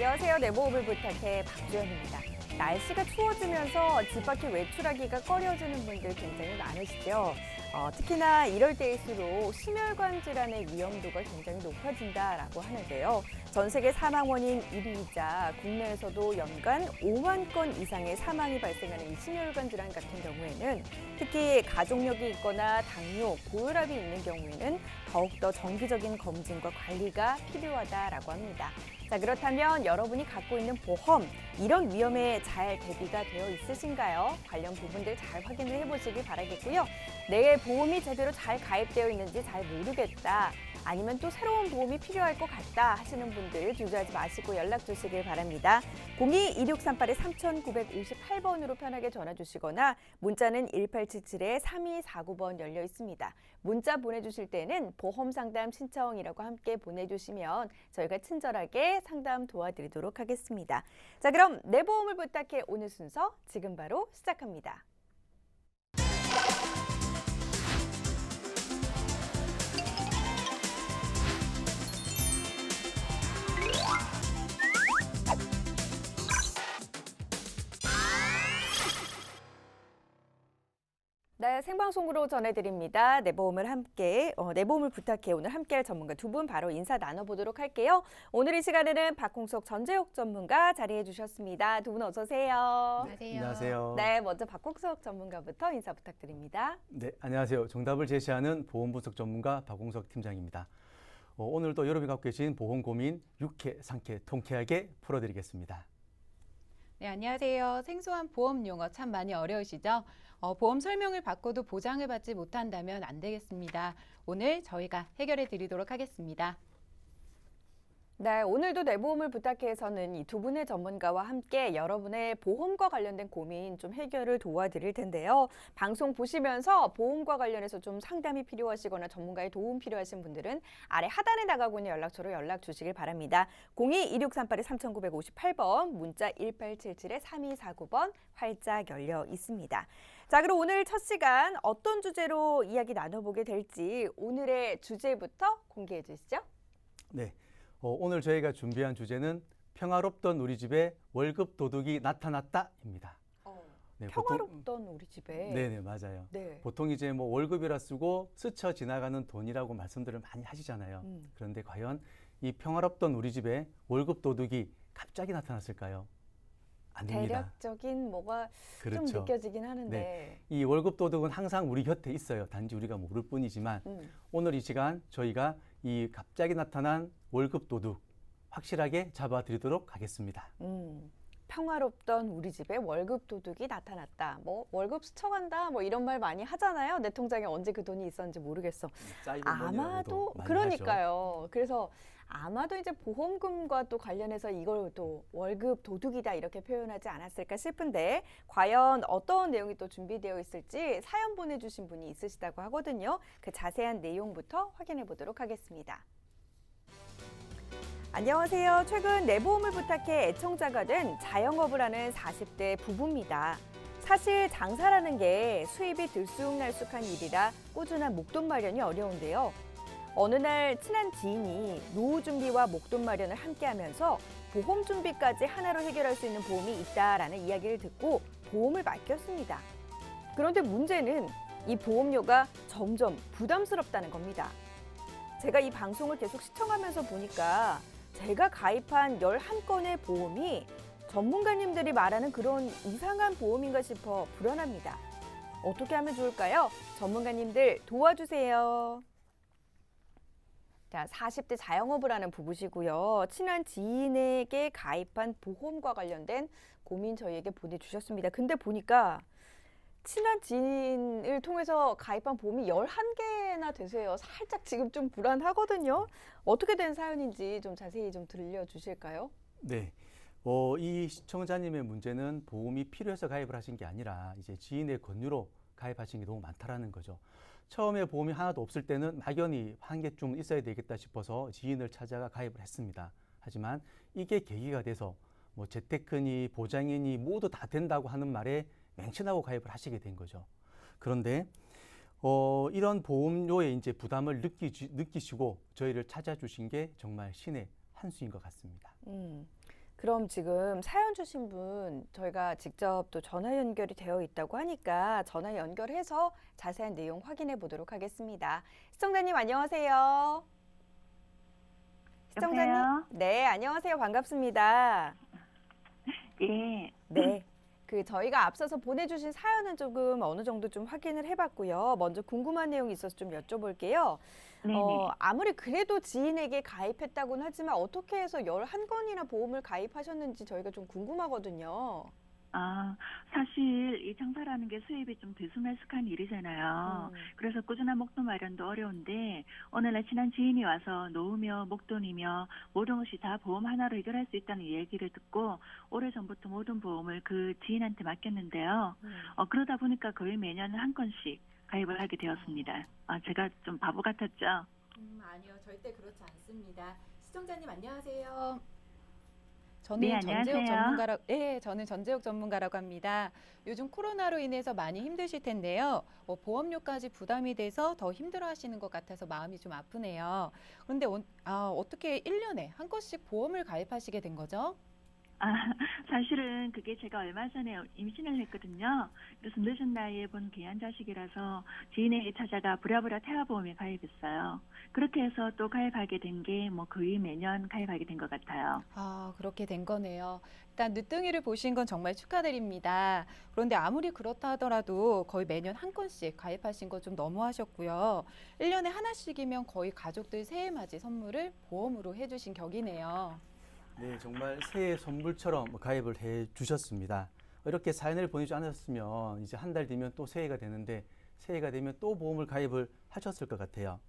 안녕하세요. 내 보험을 부탁해 박주연입니다. 날씨가 추워지면서 집 밖에 외출하기가 꺼려지는 분들 굉장히 많으시죠. 특히나 이럴 때일수록 심혈관 질환의 위험도가 굉장히 높아진다라고 하는데요. 전 세계 사망 원인 1위이자 국내에서도 연간 5만 건 이상의 사망이 발생하는 이 심혈관 질환 같은 경우에는 특히 가족력이 있거나 당뇨, 고혈압이 있는 경우에는 더욱더 정기적인 검진과 관리가 필요하다라고 합니다. 자, 그렇다면 여러분이 갖고 있는 보험, 이런 위험에 잘 대비가 되어 있으신가요? 관련 부분들 잘 확인을 해보시기 바라겠고요. 내 보험이 제대로 잘 가입되어 있는지 잘 모르겠다. 아니면 또 새로운 보험이 필요할 것 같다 하시는 분들 주저하지 마시고 연락 주시길 바랍니다. 02-2638-3958번으로 편하게 전화 주시거나 문자는 1877-3249번 열려 있습니다. 문자 보내주실 때는 보험상담 신청이라고 함께 보내주시면 저희가 친절하게 상담 도와드리도록 하겠습니다. 자, 그럼 내 보험을 부탁해 오늘 순서 지금 바로 시작합니다. 네, 생방송으로 전해드립니다. 내 보험을 부탁해 오늘 함께할 전문가 두 분 바로 인사 나눠보도록 할게요. 오늘 이 시간에는 박홍석 전재욱 전문가 자리해 주셨습니다. 두 분 어서 오세요. 안녕하세요. 네, 먼저 박홍석 전문가부터 인사 부탁드립니다. 네, 안녕하세요. 정답을 제시하는 보험 분석 전문가 박홍석 팀장입니다. 오늘도 여러분이 갖고 계신 보험 고민 유쾌, 상쾌, 통쾌하게 풀어드리겠습니다. 네, 안녕하세요. 생소한 보험 용어 참 많이 어려우시죠? 보험 설명을 받고도 보장을 받지 못한다면 안 되겠습니다. 오늘 저희가 해결해 드리도록 하겠습니다. 네, 오늘도 내 보험을 부탁해서는 이 두 분의 전문가와 함께 여러분의 보험과 관련된 고민 좀 해결을 도와드릴 텐데요. 방송 보시면서 보험과 관련해서 좀 상담이 필요하시거나 전문가의 도움 필요하신 분들은 아래 하단에 나가고 있는 연락처로 연락 주시길 바랍니다. 02-2638-3958번, 문자 1877-3249번 활짝 열려 있습니다. 자, 그럼 오늘 첫 시간 어떤 주제로 이야기 나눠보게 될지 오늘의 주제부터 공개해 주시죠. 네, 오늘 저희가 준비한 주제는 평화롭던 우리 집에 월급 도둑이 나타났다입니다. 네, 평화롭던 우리 집에. 네네, 맞아요. 네. 보통 이제 뭐 월급이라 쓰고 스쳐 지나가는 돈이라고 말씀들을 많이 하시잖아요. 그런데 과연 이 평화롭던 우리 집에 월급 도둑이 갑자기 나타났을까요? 안 됩니다. 대략적인 뭐가 그렇죠. 좀 느껴지긴 하는데. 네, 이 월급 도둑은 항상 우리 곁에 있어요. 단지 우리가 모를 뿐이지만 오늘 이 시간 저희가 이 갑자기 나타난 월급 도둑 확실하게 잡아드리도록 하겠습니다. 평화롭던 우리 집에 월급 도둑이 나타났다. 뭐 월급 스쳐간다. 뭐 이런 말 많이 하잖아요. 내 통장에 언제 그 돈이 있었는지 모르겠어. 아마도 그러니까요. 그래서 아마도 이제 보험금과 또 관련해서 이걸 또 월급 도둑이다 이렇게 표현하지 않았을까 싶은데 과연 어떤 내용이 또 준비되어 있을지 사연 보내주신 분이 있으시다고 하거든요. 그 자세한 내용부터 확인해 보도록 하겠습니다. 안녕하세요. 최근 내 보험을 부탁해 애청자가 된 자영업을 하는 40대 부부입니다. 사실 장사라는 게 수입이 들쑥날쑥한 일이라 꾸준한 목돈 마련이 어려운데요. 어느 날 친한 지인이 노후 준비와 목돈 마련을 함께 하면서 보험 준비까지 하나로 해결할 수 있는 보험이 있다라는 이야기를 듣고 보험을 맡겼습니다. 그런데 문제는 이 보험료가 점점 부담스럽다는 겁니다. 제가 이 방송을 계속 시청하면서 보니까 제가 가입한 11건의 보험이 전문가님들이 말하는 그런 이상한 보험인가 싶어 불안합니다. 어떻게 하면 좋을까요? 전문가님들 도와주세요. 자, 40대 자영업을 하는 부부시고요. 친한 지인에게 가입한 보험과 관련된 고민 저희에게 보내주셨습니다. 근데 보니까 친한 지인을 통해서 가입한 보험이 11개나 되세요. 살짝 지금 좀 불안하거든요. 어떻게 된 사연인지 좀 자세히 좀 들려주실까요? 네. 이 시청자님의 문제는 보험이 필요해서 가입을 하신 게 아니라 이제 지인의 권유로 가입하신 게 너무 많다라는 거죠. 처음에 보험이 하나도 없을 때는 막연히 한 개쯤 있어야 되겠다 싶어서 지인을 찾아가 가입을 했습니다. 하지만 이게 계기가 돼서 뭐 재테크니 보장이니 모두 다 된다고 하는 말에 맹신하고 가입을 하시게 된 거죠. 그런데 이런 보험료의 이제 부담을 느끼시고 저희를 찾아주신 게 정말 신의 한 수인 것 같습니다. 그럼 지금 사연 주신 분 저희가 직접 또 전화 연결이 되어 있다고 하니까 전화 연결해서 자세한 내용 확인해 보도록 하겠습니다. 시청자님 안녕하세요. 시청자님, 여보세요? 네, 안녕하세요. 반갑습니다. 예, 네. 저희가 앞서서 보내주신 사연은 조금 어느 정도 좀 확인을 해봤고요. 먼저 궁금한 내용이 있어서 좀 여쭤볼게요. 네네. 아무리 그래도 지인에게 가입했다고는 하지만 어떻게 해서 11건이나 보험을 가입하셨는지 저희가 좀 궁금하거든요. 사실 이 장사라는 게 수입이 좀 들쑥날쑥한 일이잖아요. 그래서 꾸준한 목돈 마련도 어려운데 오늘날 친한 지인이 와서 노후며 목돈이며 모든 것이 다 보험 하나로 해결할 수 있다는 얘기를 듣고 오래전부터 모든 보험을 그 지인한테 맡겼는데요. 그러다 보니까 거의 매년 한 건씩 가입을 하게 되었습니다. 제가 좀 바보 같았죠? 아니요, 절대 그렇지 않습니다. 시청자님 안녕하세요. 저는 네, 전재욱 안녕하세요. 저는 전재욱 전문가라고 합니다. 요즘 코로나로 인해서 많이 힘드실 텐데요. 보험료까지 부담이 돼서 더 힘들어하시는 것 같아서 마음이 좀 아프네요. 그런데 어떻게 1년에 한 건씩 보험을 가입하시게 된 거죠? 사실은 그게 제가 얼마 전에 임신을 했거든요. 그래서 늦은 나이에 본 귀한 자식이라서 지인에게 찾아가 부랴부랴 태아보험에 가입했어요. 그렇게 해서 또 가입하게 된 게 거의 매년 가입하게 된 것 같아요. 그렇게 된 거네요. 일단 늦둥이를 보신 건 정말 축하드립니다. 그런데 아무리 그렇다 하더라도 거의 매년 한 건씩 가입하신 거 좀 너무하셨고요. 1년에 하나씩이면 거의 가족들 새해 맞이 선물을 보험으로 해주신 격이네요. 네, 정말 새해 선물처럼 가입을 해 주셨습니다. 이렇게 사연을 보내지 않았으면 이제 한 달 뒤면 또 새해가 되는데 새해가 되면 또 보험을 가입을 하셨을 것 같아요.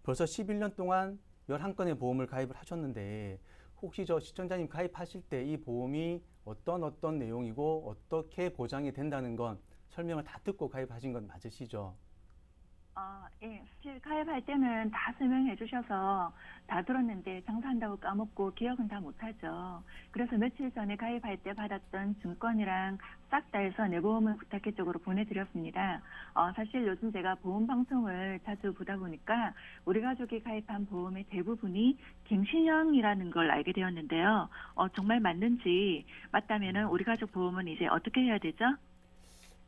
벌써 11년 동안 11건의 보험을 가입을 하셨는데 혹시 저 시청자님 가입하실 때 이 보험이 어떤 내용이고 어떻게 보장이 된다는 건 설명을 다 듣고 가입하신 건 맞으시죠? 예. 사실 가입할 때는 다 설명해 주셔서 다 들었는데 장사한다고 까먹고 기억은 다 못하죠. 그래서 며칠 전에 가입할 때 받았던 증권이랑 싹 다 해서 내보험을 부탁해 쪽으로 보내드렸습니다. 사실 요즘 제가 보험 방송을 자주 보다 보니까 우리 가족이 가입한 보험의 대부분이 갱신형이라는 걸 알게 되었는데요. 정말 맞는지 맞다면은 우리 가족 보험은 이제 어떻게 해야 되죠?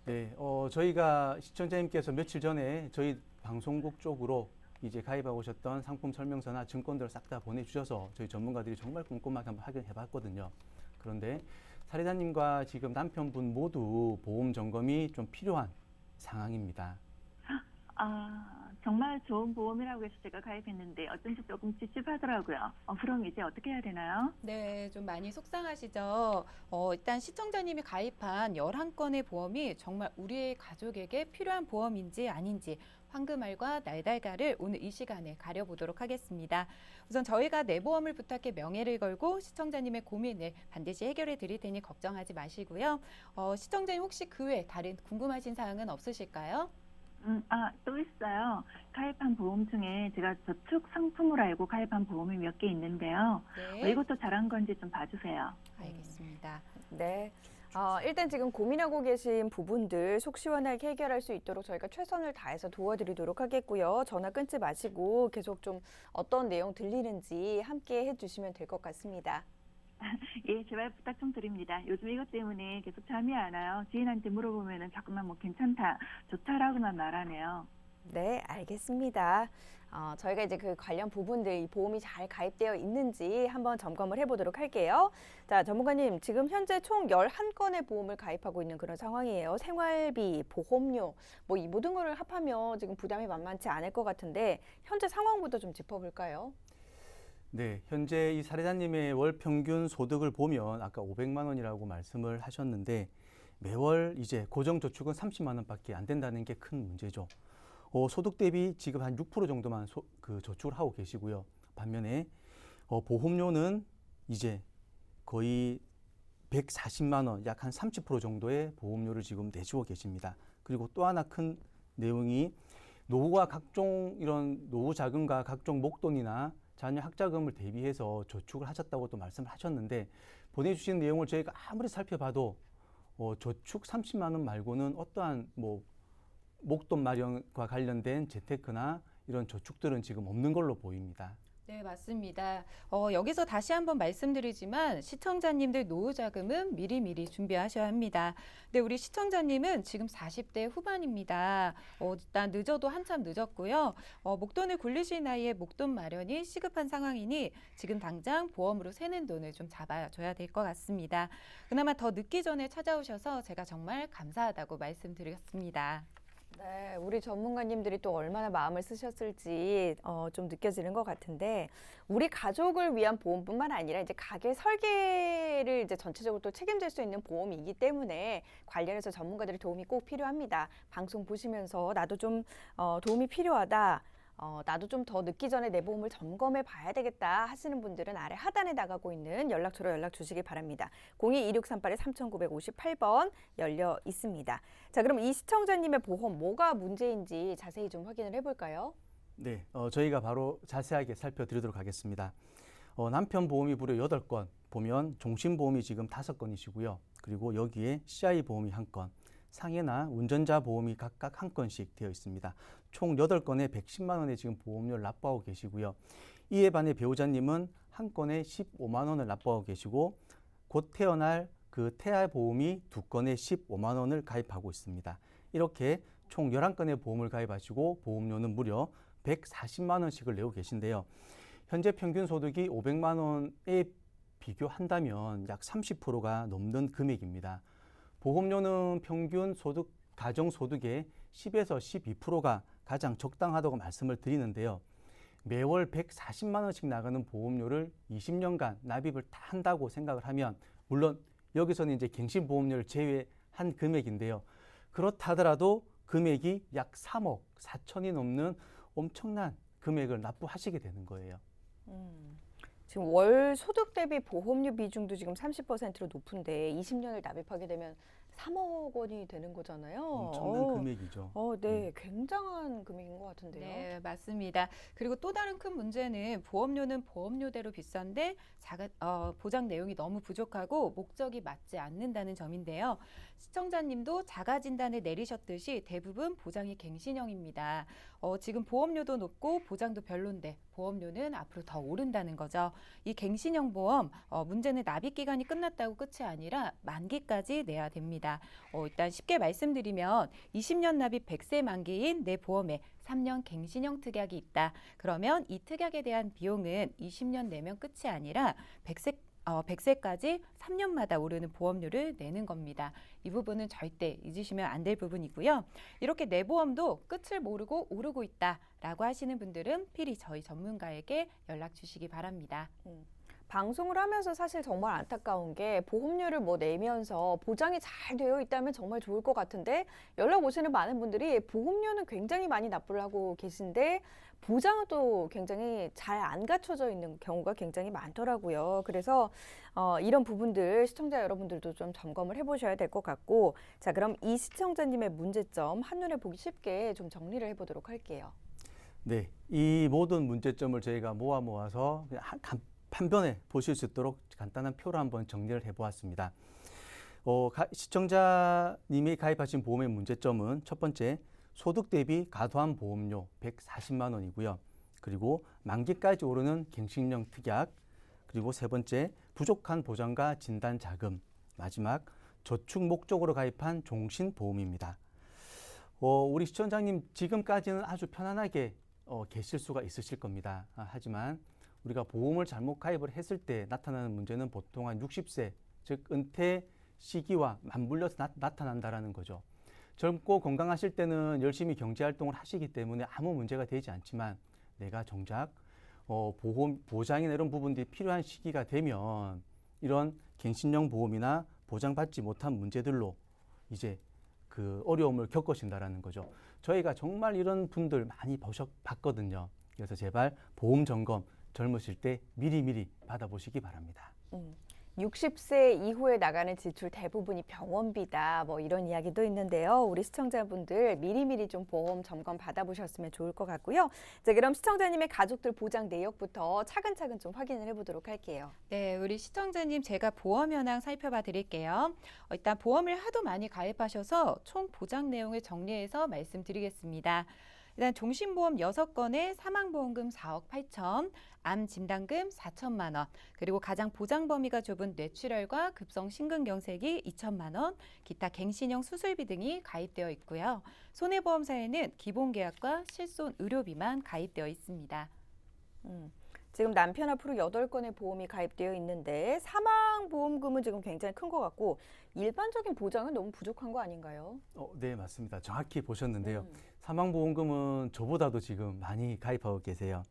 네, 저희가 시청자님께서 며칠 전에 저희 방송국 쪽으로 이제 가입하고 오셨던 상품 설명서나 증권들을 싹 다 보내주셔서 저희 전문가들이 정말 꼼꼼하게 한번 확인해 봤거든요. 그런데 사례자님과 지금 남편분 모두 보험 점검이 좀 필요한 상황입니다. 정말 좋은 보험이라고 해서 제가 가입했는데 어쩐지 조금 찝찝하더라고요. 그럼 이제 어떻게 해야 되나요? 네, 좀 많이 속상하시죠? 일단 시청자님이 가입한 11건의 보험이 정말 우리의 가족에게 필요한 보험인지 아닌지 황금알과 날달걀을 오늘 이 시간에 가려보도록 하겠습니다. 우선 저희가 내보험을 부탁해 명예를 걸고 시청자님의 고민을 반드시 해결해 드릴 테니 걱정하지 마시고요. 시청자님 혹시 그 외에 다른 궁금하신 사항은 없으실까요? 또 있어요. 가입한 보험 중에 제가 저축 상품으로 알고 가입한 보험이 몇 개 있는데요. 네, 이것도 잘한 건지 좀 봐주세요. 알겠습니다. 네. 일단 지금 고민하고 계신 부분들 속 시원하게 해결할 수 있도록 저희가 최선을 다해서 도와드리도록 하겠고요. 전화 끊지 마시고 계속 좀 어떤 내용 들리는지 함께 해주시면 될 것 같습니다. 예, 제발 부탁 좀 드립니다. 요즘 이것 때문에 계속 잠이 안 와요. 지인한테 물어보면은 자꾸만 괜찮다, 좋다라고만 말하네요. 네, 알겠습니다. 저희가 이제 그 관련 부분들, 이 보험이 잘 가입되어 있는지 한번 점검을 해보도록 할게요. 자, 전문가님, 지금 현재 총 11건의 보험을 가입하고 있는 그런 상황이에요. 생활비, 보험료, 이 모든 거를 합하면 지금 부담이 만만치 않을 것 같은데, 현재 상황부터 좀 짚어볼까요? 네, 현재 이 사례자님의 월 평균 소득을 보면 아까 500만 원이라고 말씀을 하셨는데 매월 이제 고정저축은 30만 원밖에 안 된다는 게 큰 문제죠. 소득 대비 지금 한 6% 정도만 저축을 하고 계시고요. 반면에 보험료는 이제 거의 140만 원, 약 한 30% 정도의 보험료를 지금 내주고 계십니다. 그리고 또 하나 큰 내용이 노후와 각종 이런 노후 자금과 각종 목돈이나 자녀 학자금을 대비해서 저축을 하셨다고 또 말씀을 하셨는데 보내주신 내용을 저희가 아무리 살펴봐도 저축 30만 원 말고는 어떠한 목돈 마련과 관련된 재테크나 이런 저축들은 지금 없는 걸로 보입니다. 네, 맞습니다. 여기서 다시 한번 말씀드리지만 시청자님들 노후 자금은 미리미리 준비하셔야 합니다. 근데 우리 시청자님은 지금 40대 후반입니다. 일단 늦어도 한참 늦었고요. 목돈을 굴리실 나이에 목돈 마련이 시급한 상황이니 지금 당장 보험으로 새는 돈을 좀 잡아줘야 될 것 같습니다. 그나마 더 늦기 전에 찾아오셔서 제가 정말 감사하다고 말씀드렸습니다. 네, 우리 전문가님들이 또 얼마나 마음을 쓰셨을지 좀 느껴지는 것 같은데 우리 가족을 위한 보험뿐만 아니라 이제 가게 설계를 이제 전체적으로 또 책임질 수 있는 보험이기 때문에 관련해서 전문가들의 도움이 꼭 필요합니다. 방송 보시면서 나도 좀 도움이 필요하다. 나도 좀 더 늦기 전에 내 보험을 점검해 봐야 되겠다 하시는 분들은 아래 하단에 나가고 있는 연락처로 연락 주시기 바랍니다. 02-2638-3958번 열려 있습니다. 자, 그럼 이 시청자님의 보험 뭐가 문제인지 자세히 좀 확인을 해볼까요? 네, 저희가 바로 자세하게 살펴드리도록 하겠습니다. 남편 보험이 무려 8건, 보면 종신보험이 지금 5건이시고요. 그리고 여기에 CI 보험이 1건, 상해나 운전자 보험이 각각 1건씩 되어 있습니다. 총 8건에 110만 원의 지금 보험료를 납부하고 계시고요. 이에 반해 배우자님은 한 건에 15만 원을 납부하고 계시고 곧 태어날 그 태아 보험이 2건에 15만 원을 가입하고 있습니다. 이렇게 총 11건의 보험을 가입하시고 보험료는 무려 140만 원씩을 내고 계신데요. 현재 평균 소득이 500만 원에 비교한다면 약 30%가 넘는 금액입니다. 보험료는 평균 소득, 가정 소득의 10에서 12%가 가장 적당하다고 말씀을 드리는데요. 매월 140만 원씩 나가는 보험료를 20년간 납입을 다 한다고 생각을 하면, 물론 여기서는 이제 갱신보험료를 제외한 금액인데요. 그렇다 하더라도 금액이 약 3억 4천이 넘는 엄청난 금액을 납부하시게 되는 거예요. 지금 월 소득 대비 보험료 비중도 지금 30%로 높은데 20년을 납입하게 되면 3억 원이 되는 거잖아요. 엄청난 금액이죠. 네, 굉장한 금액인 것 같은데요. 네, 맞습니다. 그리고 또 다른 큰 문제는 보험료는 보험료대로 비싼데 보장 내용이 너무 부족하고 목적이 맞지 않는다는 점인데요. 시청자님도 자가 진단을 내리셨듯이 대부분 보장이 갱신형입니다. 지금 보험료도 높고 보장도 별론데 보험료는 앞으로 더 오른다는 거죠. 이 갱신형 보험 문제는 납입 기간이 끝났다고 끝이 아니라 만기까지 내야 됩니다. 일단 쉽게 말씀드리면 20년 납입 100세 만기인 내 보험에 3년 갱신형 특약이 있다. 그러면 이 특약에 대한 비용은 20년 내면 끝이 아니라 100세까지 3년마다 오르는 보험료를 내는 겁니다. 이 부분은 절대 잊으시면 안 될 부분이고요. 이렇게 내 보험도 끝을 모르고 오르고 있다라고 하시는 분들은 필히 저희 전문가에게 연락 주시기 바랍니다. 방송을 하면서 사실 정말 안타까운 게 보험료를 뭐 내면서 보장이 잘 되어 있다면 정말 좋을 것 같은데 연락 오시는 많은 분들이 보험료는 굉장히 많이 납부를 하고 계신데 보장은 또 굉장히 잘 안 갖춰져 있는 경우가 굉장히 많더라고요. 그래서 이런 부분들 시청자 여러분들도 좀 점검을 해보셔야 될 것 같고, 자, 그럼 이 시청자님의 문제점 한눈에 보기 쉽게 좀 정리를 해보도록 할게요. 네, 이 모든 문제점을 저희가 모아서 그냥 한 편에 보실 수 있도록 간단한 표로 한번 정리를 해보았습니다. 시청자님이 가입하신 보험의 문제점은 첫 번째, 소득 대비 과도한 보험료 140만 원이고요. 그리고 만기까지 오르는 갱신형 특약, 그리고 세 번째, 부족한 보장과 진단 자금, 마지막, 저축 목적으로 가입한 종신보험입니다. 우리 시청자님 지금까지는 아주 편안하게 계실 수가 있으실 겁니다. 하지만 우리가 보험을 잘못 가입을 했을 때 나타나는 문제는 보통 한 60세, 즉 은퇴 시기와 맞물려서 나타난다라는 거죠. 젊고 건강하실 때는 열심히 경제활동을 하시기 때문에 아무 문제가 되지 않지만 내가 정작 보장이나 이런 부분들이 필요한 시기가 되면 이런 갱신형 보험이나 보장받지 못한 문제들로 이제 그 어려움을 겪으신다라는 거죠. 저희가 정말 이런 분들 많이 봤거든요. 그래서 제발 보험 점검 젊으실 때 미리미리 받아보시기 바랍니다. 60세 이후에 나가는 지출 대부분이 병원비다, 뭐 이런 이야기도 있는데요. 우리 시청자분들 미리미리 좀 보험 점검 받아보셨으면 좋을 것 같고요. 자, 그럼 시청자님의 가족들 보장 내역부터 차근차근 좀 확인을 해보도록 할게요. 네, 우리 시청자님 제가 보험 현황 살펴봐 드릴게요. 일단 보험을 하도 많이 가입하셔서 총 보장 내용을 정리해서 말씀드리겠습니다. 일단 종신보험 6건에 사망보험금 4억 8천, 암 진단금 4천만 원, 그리고 가장 보장 범위가 좁은 뇌출혈과 급성 심근경색이 2천만 원, 기타 갱신형 수술비 등이 가입되어 있고요. 손해보험사에는 기본계약과 실손 의료비만 가입되어 있습니다. 지금 남편 앞으로 8건의 보험이 가입되어 있는데 사망보험금은 지금 굉장히 큰 것 같고 일반적인 보장은 너무 부족한 거 아닌가요? 네, 맞습니다. 정확히 보셨는데요. 사망보험금은 저보다도 지금 많이 가입하고 계세요.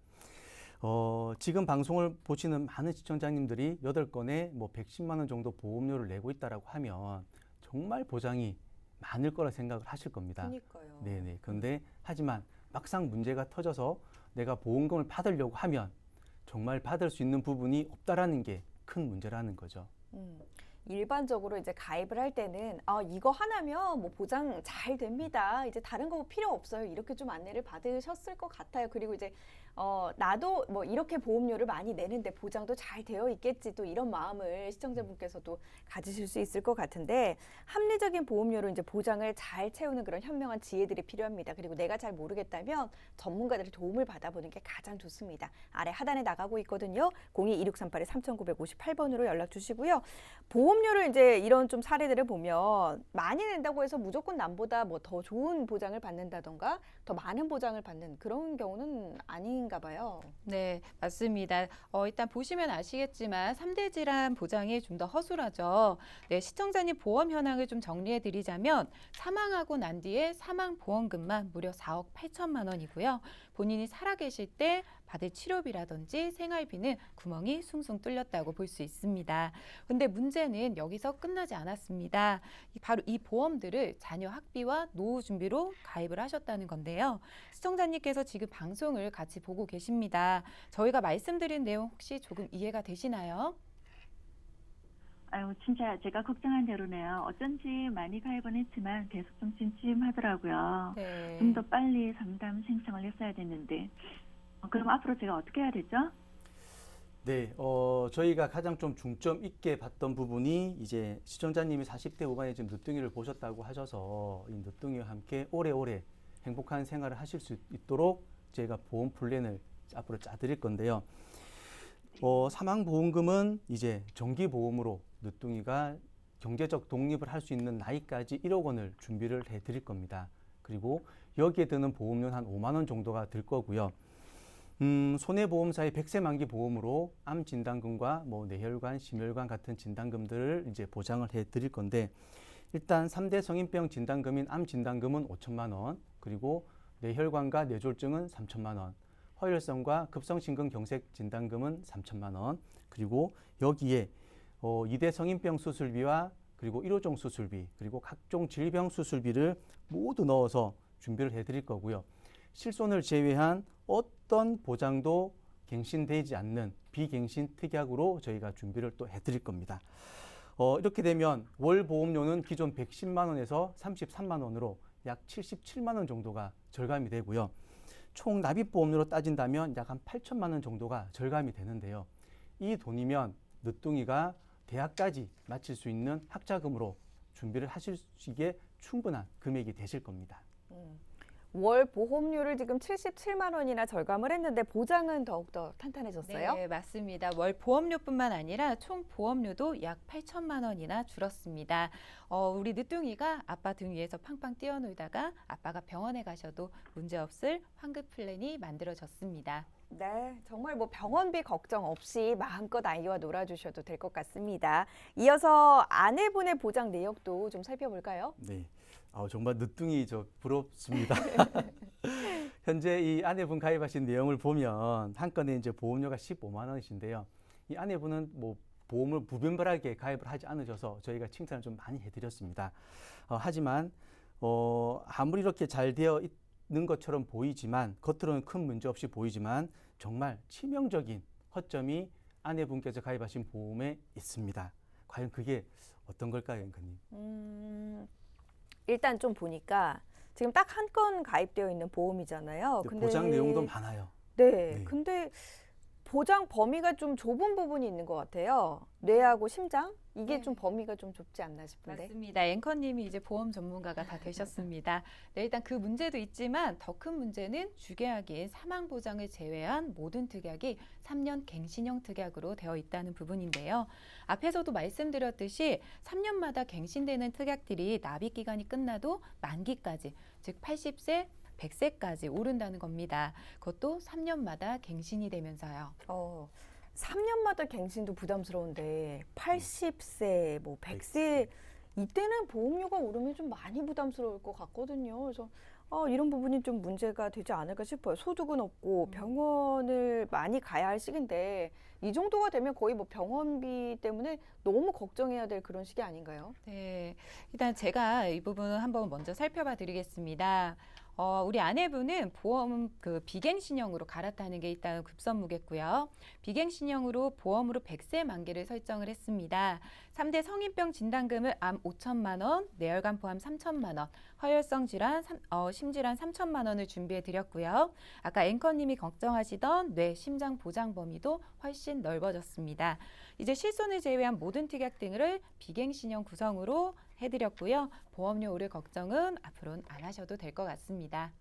지금 방송을 보시는 많은 시청자님들이 8건에 뭐 110만 원 정도 보험료를 내고 있다라고 하면 정말 보장이 많을 거라 생각을 하실 겁니다. 그러니까요. 네네. 그런데 하지만 막상 문제가 터져서 내가 보험금을 받으려고 하면 정말 받을 수 있는 부분이 없다라는 게 큰 문제라는 거죠. 일반적으로 이제 가입을 할 때는 이거 하나면 뭐 보장 잘 됩니다. 이제 다른 거 필요 없어요. 이렇게 좀 안내를 받으셨을 것 같아요. 그리고 이제 나도 뭐 이렇게 보험료를 많이 내는데 보장도 잘 되어 있겠지 또 이런 마음을 시청자분께서도 가지실 수 있을 것 같은데 합리적인 보험료로 이제 보장을 잘 채우는 그런 현명한 지혜들이 필요합니다. 그리고 내가 잘 모르겠다면 전문가들의 도움을 받아보는 게 가장 좋습니다. 아래 하단에 나가고 있거든요. 02-2638-3958번으로 연락 주시고요. 보험료를 이제 이런 좀 사례들을 보면 많이 낸다고 해서 무조건 남보다 뭐 더 좋은 보장을 받는다던가 더 많은 보장을 받는 그런 경우는 아닌가 봐요. 네, 맞습니다. 일단 보시면 아시겠지만 3대 질환 보장이 좀 더 허술하죠. 네, 시청자님 보험 현황을 좀 정리해 드리자면 사망하고 난 뒤에 사망보험금만 무려 4억 8천만 원이고요. 본인이 살아계실 때 받을 치료비라든지 생활비는 구멍이 숭숭 뚫렸다고 볼 수 있습니다. 근데 문제는 여기서 끝나지 않았습니다. 바로 이 보험들을 자녀 학비와 노후 준비로 가입을 하셨다는 건데요. 시청자님께서 지금 방송을 같이 보고 계십니다. 저희가 말씀드린 내용 혹시 조금 이해가 되시나요? 아유, 진짜 제가 걱정한 대로네요. 어쩐지 많이 가입은 했지만 계속 좀 찜찜하더라고요. 네. 좀 더 빨리 상담 신청을 했어야 됐는데. 그럼 앞으로 제가 어떻게 해야 되죠? 네, 저희가 가장 좀 중점 있게 봤던 부분이 이제 시청자님이 40대 후반에 지금 늦둥이를 보셨다고 하셔서 이 늦둥이와 함께 오래오래 행복한 생활을 하실 수 있도록 저희가 보험 플랜을 앞으로 짜드릴 건데요. 사망보험금은 이제 정기보험으로 늦둥이가 경제적 독립을 할 수 있는 나이까지 1억 원을 준비를 해드릴 겁니다. 그리고 여기에 드는 보험료는 한 5만 원 정도가 들 거고요. 손해보험사의 100세 만기 보험으로 암 진단금과 뭐 뇌혈관, 심혈관 같은 진단금들을 이제 보장을 해드릴 건데 일단 3대 성인병 진단금인 암 진단금은 5천만 원, 그리고 뇌혈관과 뇌졸중은 3천만 원, 허혈성과 급성심근경색 진단금은 3천만 원, 그리고 여기에 2대 성인병 수술비와 그리고 1호종 수술비, 그리고 각종 질병 수술비를 모두 넣어서 준비를 해드릴 거고요. 실손을 제외한 어떤 보장도 갱신되지 않는 비갱신 특약으로 저희가 준비를 또 해드릴 겁니다. 이렇게 되면 월 보험료는 기존 110만 원에서 33만 원으로 약 77만 원 정도가 절감이 되고요. 총 납입 보험료로 따진다면 약 한 8천만 원 정도가 절감이 되는데요. 이 돈이면 늦둥이가 대학까지 마칠 수 있는 학자금으로 준비를 하시기에 충분한 금액이 되실 겁니다. 월 보험료를 지금 77만 원이나 절감을 했는데 보장은 더욱더 탄탄해졌어요? 네, 맞습니다. 월 보험료뿐만 아니라 총 보험료도 약 8천만 원이나 줄었습니다. 우리 늦둥이가 아빠 등 위에서 팡팡 뛰어놀다가 아빠가 병원에 가셔도 문제없을 환급 플랜이 만들어졌습니다. 네, 정말 뭐 병원비 걱정 없이 마음껏 아이와 놀아주셔도 될 것 같습니다. 이어서 아내분의 보장 내역도 좀 살펴볼까요? 네. 정말 늦둥이 부럽습니다. 현재 이 아내분 가입하신 내용을 보면 한 건에 이제 보험료가 15만 원이신데요. 이 아내분은 뭐 보험을 무분별하게 가입을 하지 않으셔서 저희가 칭찬을 좀 많이 해드렸습니다. 하지만 아무리 이렇게 잘 되어 있는 것처럼 보이지만 겉으로는 큰 문제 없이 보이지만 정말 치명적인 허점이 아내분께서 가입하신 보험에 있습니다. 과연 그게 어떤 걸까요, 앵커님? 일단 좀 보니까 지금 딱 한 건 가입되어 있는 보험이잖아요. 보장 내용도 많아요. 네, 네. 근데 보장 범위가 좀 좁은 부분이 있는 것 같아요. 뇌하고 심장 이게 네. 좀 범위가 좀 좁지 않나 싶은데. 맞습니다. 앵커님이 이제 보험 전문가가 다 되셨습니다. 네, 일단 그 문제도 있지만 더 큰 문제는 주계약인 사망 보장을 제외한 모든 특약이 3년 갱신형 특약으로 되어 있다는 부분인데요. 앞에서도 말씀드렸듯이 3년마다 갱신되는 특약들이 납입 기간이 끝나도 만기까지, 즉 80세 100세까지 오른다는 겁니다. 그것도 3년마다 갱신이 되면서요. 3년마다 갱신도 부담스러운데 80세, 뭐 100세 이때는 보험료가 오르면 좀 많이 부담스러울 것 같거든요. 그래서 이런 부분이 좀 문제가 되지 않을까 싶어요. 소득은 없고 병원을 많이 가야 할 시기인데 이 정도가 되면 거의 뭐 병원비 때문에 너무 걱정해야 될 그런 시기 아닌가요? 네, 일단 제가 이 부분을 한번 먼저 살펴봐 드리겠습니다. 우리 아내분은 보험 비갱신형으로 갈아타는 게 일단 급선무겠고요. 비갱신형으로 보험으로 100세 만기를 설정을 했습니다. 3대 성인병 진단금을 암 5천만 원, 뇌혈관 포함 3천만 원, 허혈성 질환, 심질환 3천만 원을 준비해 드렸고요. 아까 앵커님이 걱정하시던 뇌, 심장 보장 범위도 훨씬 넓어졌습니다. 이제 실손을 제외한 모든 특약 등을 비갱신형 구성으로 해드렸고요. 보험료 오를 걱정은 앞으로는 안 하셔도 될 것 같습니다.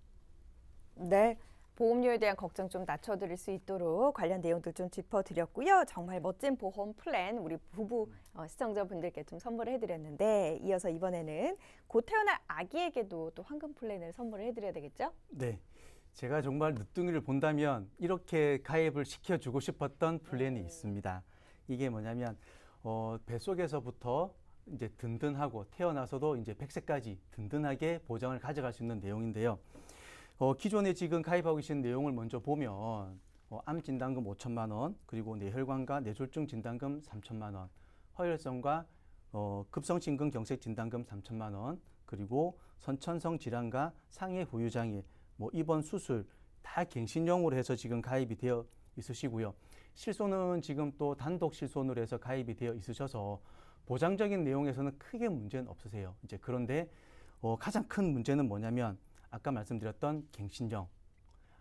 네. 보험료에 대한 걱정 좀 낮춰드릴 수 있도록 관련 내용들 좀 짚어드렸고요. 정말 멋진 보험 플랜 우리 부부 시청자분들께 좀 선물을 해드렸는데 이어서 이번에는 곧 태어날 아기에게도 또 황금 플랜을 선물을 해드려야 되겠죠? 네. 제가 정말 늦둥이를 본다면 이렇게 가입을 시켜주고 싶었던 플랜이 있습니다. 이게 뭐냐면 뱃속에서부터 이제 든든하고 태어나서도 이제 100세까지 든든하게 보장을 가져갈 수 있는 내용인데요. 기존에 지금 가입하고 계신 내용을 먼저 보면 암 진단금 5천만 원, 그리고 뇌혈관과 뇌졸중 진단금 3천만 원, 허혈성과 급성심근 경색 진단금 3천만 원, 그리고 선천성 질환과 상해 후유 장애, 뭐 입원 수술 다 갱신형으로 해서 지금 가입이 되어 있으시고요. 실손은 지금 또 단독 실손으로 해서 가입이 되어 있으셔서 보장적인 내용에서는 크게 문제는 없으세요. 이제 그런데 가장 큰 문제는 뭐냐면 아까 말씀드렸던 갱신형.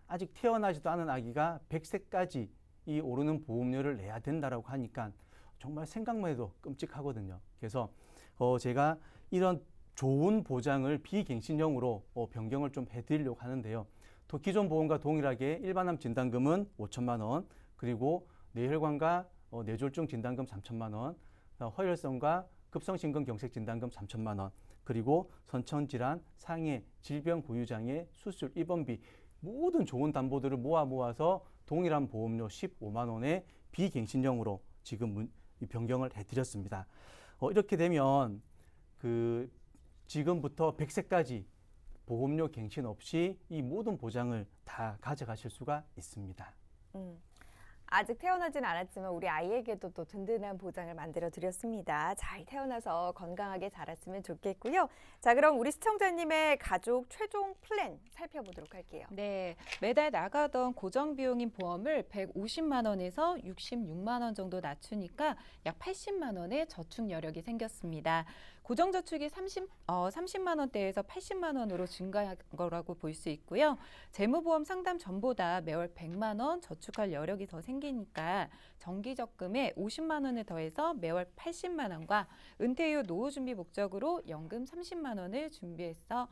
아직 태어나지도 않은 아기가 100세까지 이 오르는 보험료를 내야 된다라고 하니까 정말 생각만 해도 끔찍하거든요. 그래서 제가 이런 좋은 보장을 비갱신형으로 변경을 좀 해드리려고 하는데요. 또 기존 보험과 동일하게 일반암 진단금은 5천만 원, 그리고 뇌혈관과 뇌졸중 진단금 3천만 원, 허혈성과 급성심근 경색 진단금 3천만 원, 그리고 선천질환, 상해, 질병 후유장애, 수술, 입원비 모든 좋은 담보들을 모아서 동일한 보험료 15만 원의 비갱신형으로 지금 변경을 해드렸습니다. 이렇게 되면 지금부터 100세까지 보험료 갱신 없이 이 모든 보장을 다 가져가실 수가 있습니다. 아직 태어나진 않았지만 우리 아이에게도 또 든든한 보장을 만들어 드렸습니다. 잘 태어나서 건강하게 자랐으면 좋겠고요. 자, 그럼 우리 시청자님의 가족 최종 플랜 살펴보도록 할게요. 네, 매달 나가던 고정 비용인 보험을 150만 원에서 66만 원 정도 낮추니까 약 80만 원의 저축 여력이 생겼습니다. 고정 저축이 30만 원대에서 80만 원으로 증가한 거라고 볼 수 있고요. 재무보험 상담 전보다 매월 100만 원 저축할 여력이 더 생기니까 정기 적금에 50만 원을 더해서 매월 80만 원과 은퇴 이후 노후 준비 목적으로 연금 30만 원을 준비해서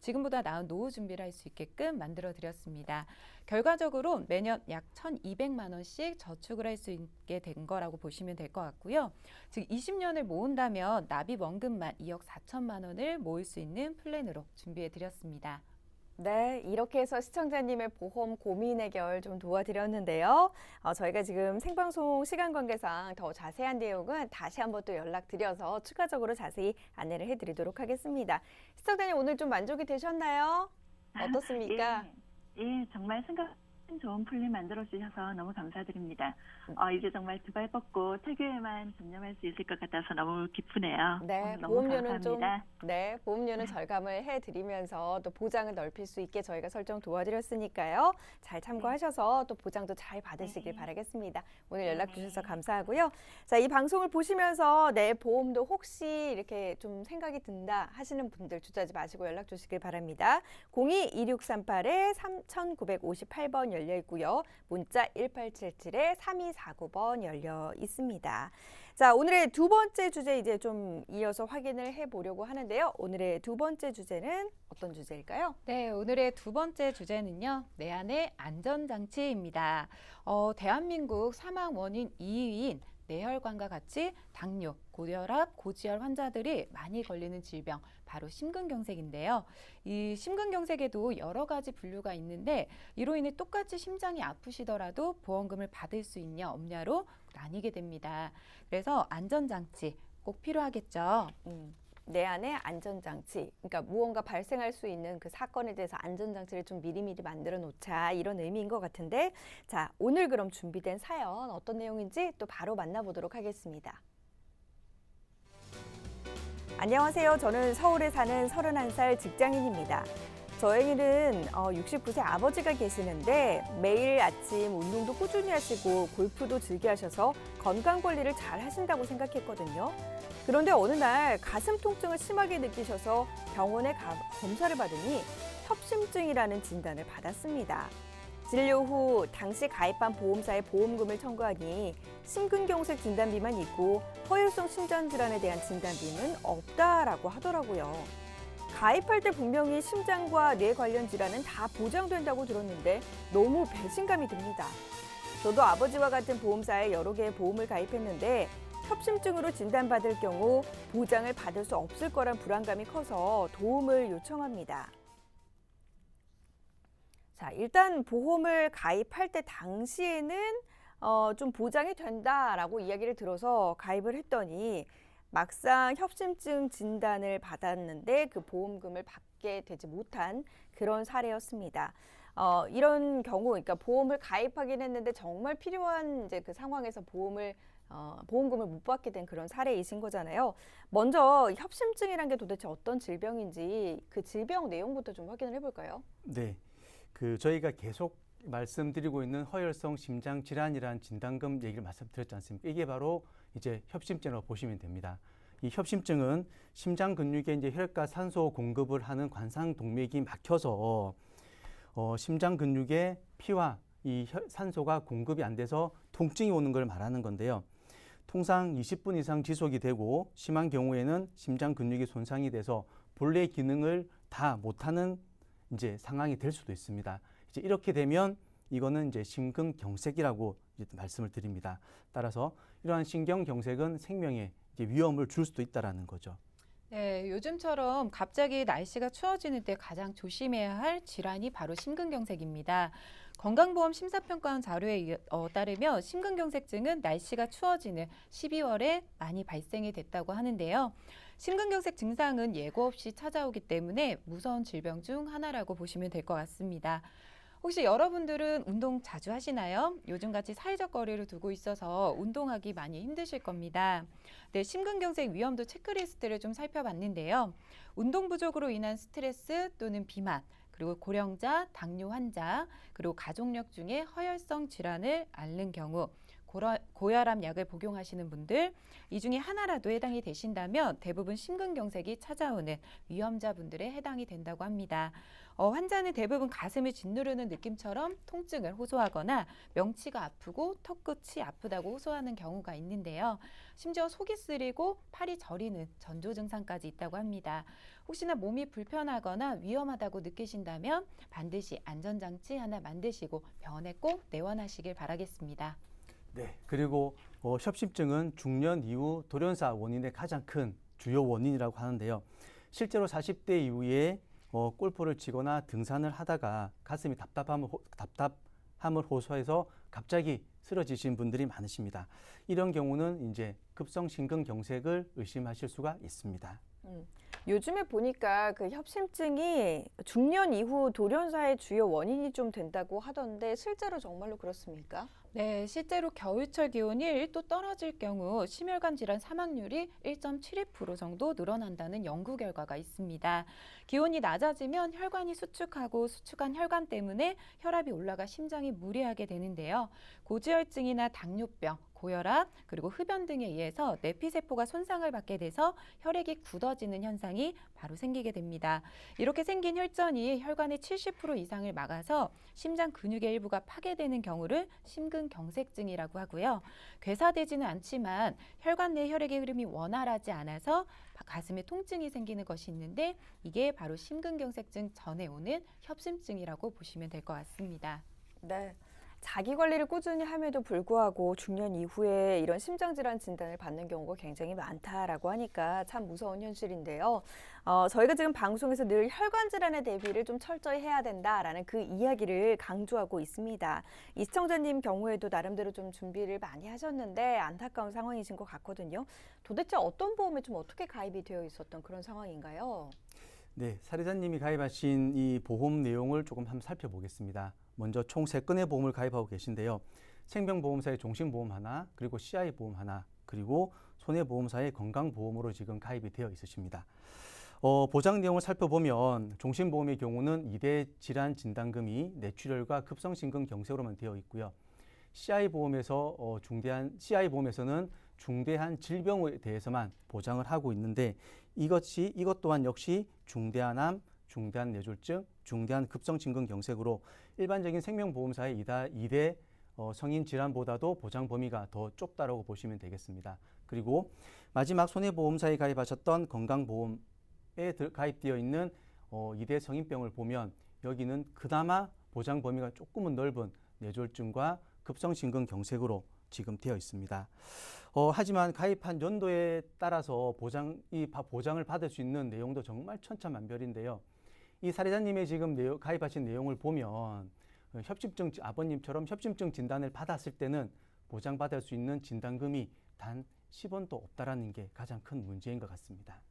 지금보다 나은 노후 준비를 할 수 있게끔 만들어 드렸습니다. 결과적으로 매년 약 1,200만 원씩 저축을 할 수 있게 된 거라고 보시면 될 것 같고요. 즉 20년을 모은다면 납입 원금만 2억 4천만 원을 모을 수 있는 플랜으로 준비해 드렸습니다. 네, 이렇게 해서 시청자님의 보험 고민 해결 좀 도와드렸는데요. 저희가 지금 생방송 시간 관계상 더 자세한 내용은 다시 한번 또 연락드려서 추가적으로 자세히 안내를 해드리도록 하겠습니다. 시청자님 오늘 좀 만족이 되셨나요? 어떻습니까? 예, 정말 생각 좋은 플랜 만들어 주셔서 너무 감사드립니다. 이제 정말 두 발 뻗고 태교에만 전념할 수 있을 것 같아서 너무 기쁘네요. 네, 너무 보험료는 감사합니다. 보험료는 절감을 해드리면서 또 보장을 넓힐 수 있게 저희가 설정 도와드렸으니까요. 잘 참고하셔서 또 보장도 잘 받으시길 바라겠습니다. 오늘 연락 주셔서 감사하고요. 자, 이 방송을 보시면서 내 보험도 혹시 이렇게 좀 생각이 든다 하시는 분들 주저하지 마시고 연락 주시길 바랍니다. 02-2638-3958번 열려 있고요. 문자 1877-3249번 열려 있습니다. 자, 오늘의 두 번째 주제 이제 좀 이어서 확인을 해보려고 하는데요. 오늘의 두 번째 주제는 어떤 주제일까요? 네, 오늘의 두 번째 주제는요. 내 안의 안전장치입니다. 대한민국 사망 원인 2위인 뇌혈관과 같이 당뇨, 고혈압, 고지혈 환자들이 많이 걸리는 질병, 바로 심근경색인데요. 이 심근경색에도 여러 가지 분류가 있는데 이로 인해 똑같이 심장이 아프시더라도 보험금을 받을 수 있냐 없냐로 나뉘게 됩니다. 그래서 안전장치 꼭 필요하겠죠. 내 안에 안전장치, 그러니까 무언가 발생할 수 있는 그 사건에 대해서 안전장치를 좀 미리미리 만들어 놓자 이런 의미인 것 같은데 자, 오늘 그럼 준비된 사연 어떤 내용인지 또 바로 만나보도록 하겠습니다. 안녕하세요. 저는 서울에 사는 31살 직장인입니다. 저에게는 69세 아버지가 계시는데 매일 아침 운동도 꾸준히 하시고 골프도 즐겨 하셔서 건강 관리를 잘 하신다고 생각했거든요. 그런데 어느 날 가슴 통증을 심하게 느끼셔서 병원에 검사를 받으니 협심증이라는 진단을 받았습니다. 진료 후 당시 가입한 보험사에 보험금을 청구하니 심근경색 진단비만 있고 허혈성 심장질환에 대한 진단비는 없다라고 하더라고요. 가입할 때 분명히 심장과 뇌 관련 질환은 다 보장된다고 들었는데 너무 배신감이 듭니다. 저도 아버지와 같은 보험사에 여러 개의 보험을 가입했는데 협심증으로 진단받을 경우 보장을 받을 수 없을 거란 불안감이 커서 도움을 요청합니다. 자, 일단 보험을 가입할 때 당시에는 좀 보장이 된다라고 이야기를 들어서 가입을 했더니 막상 협심증 진단을 받았는데 그 보험금을 받게 되지 못한 그런 사례였습니다. 이런 경우, 그러니까 보험을 가입하긴 했는데 정말 필요한 이제 그 상황에서 보험금을 못 받게 된 그런 사례이신 거잖아요. 먼저 협심증이란 게 도대체 어떤 질병인지 그 질병 내용부터 좀 확인을 해볼까요? 네, 저희가 계속 말씀드리고 있는 허혈성 심장 질환이라는 진단금 얘기를 말씀드렸지 않습니까? 이게 바로 이제 협심증이라고 보시면 됩니다. 이 협심증은 심장 근육에 이제 혈과 산소 공급을 하는 관상 동맥이 막혀서 심장 근육에 피와 이 산소가 공급이 안 돼서 통증이 오는 걸 말하는 건데요. 통상 20분 이상 지속이 되고 심한 경우에는 심장 근육이 손상이 돼서 본래 기능을 다 못하는 이제 상황이 될 수도 있습니다. 이제 이렇게 되면 이거는 이제 심근경색이라고 이제 말씀을 드립니다. 따라서 이러한 심근경색은 생명에 이제 위험을 줄 수도 있다라는 거죠. 네, 요즘처럼 갑자기 날씨가 추워지는 때 가장 조심해야 할 질환이 바로 심근경색입니다. 건강보험 심사평가원 자료에 따르면 심근경색증은 날씨가 추워지는 12월에 많이 발생이 됐다고 하는데요. 심근경색 증상은 예고 없이 찾아오기 때문에 무서운 질병 중 하나라고 보시면 될 것 같습니다. 혹시 여러분들은 운동 자주 하시나요? 요즘같이 사회적 거리를 두고 있어서 운동하기 많이 힘드실 겁니다. 네, 심근경색 위험도 체크리스트를 좀 살펴봤는데요. 운동 부족으로 인한 스트레스 또는 비만, 그리고 고령자, 당뇨 환자, 그리고 가족력 중에 허혈성 질환을 앓는 경우, 고혈압 약을 복용하시는 분들, 이 중에 하나라도 해당이 되신다면 대부분 심근경색이 찾아오는 위험자분들에 해당이 된다고 합니다. 환자는 대부분 가슴을 짓누르는 느낌처럼 통증을 호소하거나 명치가 아프고 턱끝이 아프다고 호소하는 경우가 있는데요. 심지어 속이 쓰리고 팔이 저리는 전조 증상까지 있다고 합니다. 혹시나 몸이 불편하거나 위험하다고 느끼신다면 반드시 안전장치 하나 만드시고 병원에 꼭 내원하시길 바라겠습니다. 네, 그리고 협심증은 중년 이후 돌연사 원인의 가장 큰 주요 원인이라고 하는데요. 실제로 40대 이후에 골프를 치거나 등산을 하다가 가슴이 답답함을 호소해서 갑자기 쓰러지신 분들이 많으십니다. 이런 경우는 이제 급성 심근경색을 의심하실 수가 있습니다. 요즘에 보니까 그 협심증이 중년 이후 돌연사의 주요 원인이 좀 된다고 하던데 실제로 정말로 그렇습니까? 네, 실제로 겨울철 기온이 1도 떨어질 경우 심혈관 질환 사망률이 1.72% 정도 늘어난다는 연구 결과가 있습니다. 기온이 낮아지면 혈관이 수축하고 수축한 혈관 때문에 혈압이 올라가 심장이 무리하게 되는데요. 고지혈증이나 당뇨병, 고혈압, 그리고 흡연 등에 의해서 내피세포가 손상을 받게 돼서 혈액이 굳어지는 현상이 바로 생기게 됩니다. 이렇게 생긴 혈전이 혈관의 70% 이상을 막아서 심장 근육의 일부가 파괴되는 경우를 심근경색증이라고 하고요. 괴사되지는 않지만 혈관 내 혈액의 흐름이 원활하지 않아서 가슴에 통증이 생기는 것이 있는데 이게 바로 심근경색증 전에 오는 협심증이라고 보시면 될 것 같습니다. 네. 자기 관리를 꾸준히 함에도 불구하고 중년 이후에 이런 심장질환 진단을 받는 경우가 굉장히 많다라고 하니까 참 무서운 현실인데요. 저희가 지금 방송에서 늘 혈관 질환의 대비를 좀 철저히 해야 된다라는 그 이야기를 강조하고 있습니다. 이 시청자님 경우에도 나름대로 좀 준비를 많이 하셨는데 안타까운 상황이신 것 같거든요. 도대체 어떤 보험에 좀 어떻게 가입이 되어 있었던 그런 상황인가요? 네, 사례자님이 가입하신 이 보험 내용을 조금 한번 살펴보겠습니다. 먼저 총 3건의 보험을 가입하고 계신데요. 생명보험사의 종신보험 하나, 그리고 CI보험 하나, 그리고 손해보험사의 건강보험으로 지금 가입이 되어 있으십니다. 보장 내용을 살펴보면 종신보험의 경우는 2대 질환 진단금이 뇌출혈과 급성심근경색으로만 되어 있고요. CI보험에서는 중대한 질병에 대해서만 보장을 하고 있는데 이것 또한 역시 중대한 암, 중대한 뇌졸중, 중대한 급성심근경색으로 일반적인 생명보험사의 2대 성인 질환보다도 보장 범위가 더 좁다라고 보시면 되겠습니다. 그리고 마지막 손해보험사에 가입하셨던 건강보험에 가입되어 있는 2대 성인병을 보면 여기는 그나마 보장 범위가 조금은 넓은 뇌졸중과 급성심근경색으로 지금 되어 있습니다. 하지만 가입한 연도에 따라서 보장을 받을 수 있는 내용도 정말 천차만별인데요. 이 사례자님의 지금 가입하신 내용을 보면 아버님처럼 협심증 진단을 받았을 때는 보장받을 수 있는 진단금이 단 10원도 없다라는 게 가장 큰 문제인 것 같습니다.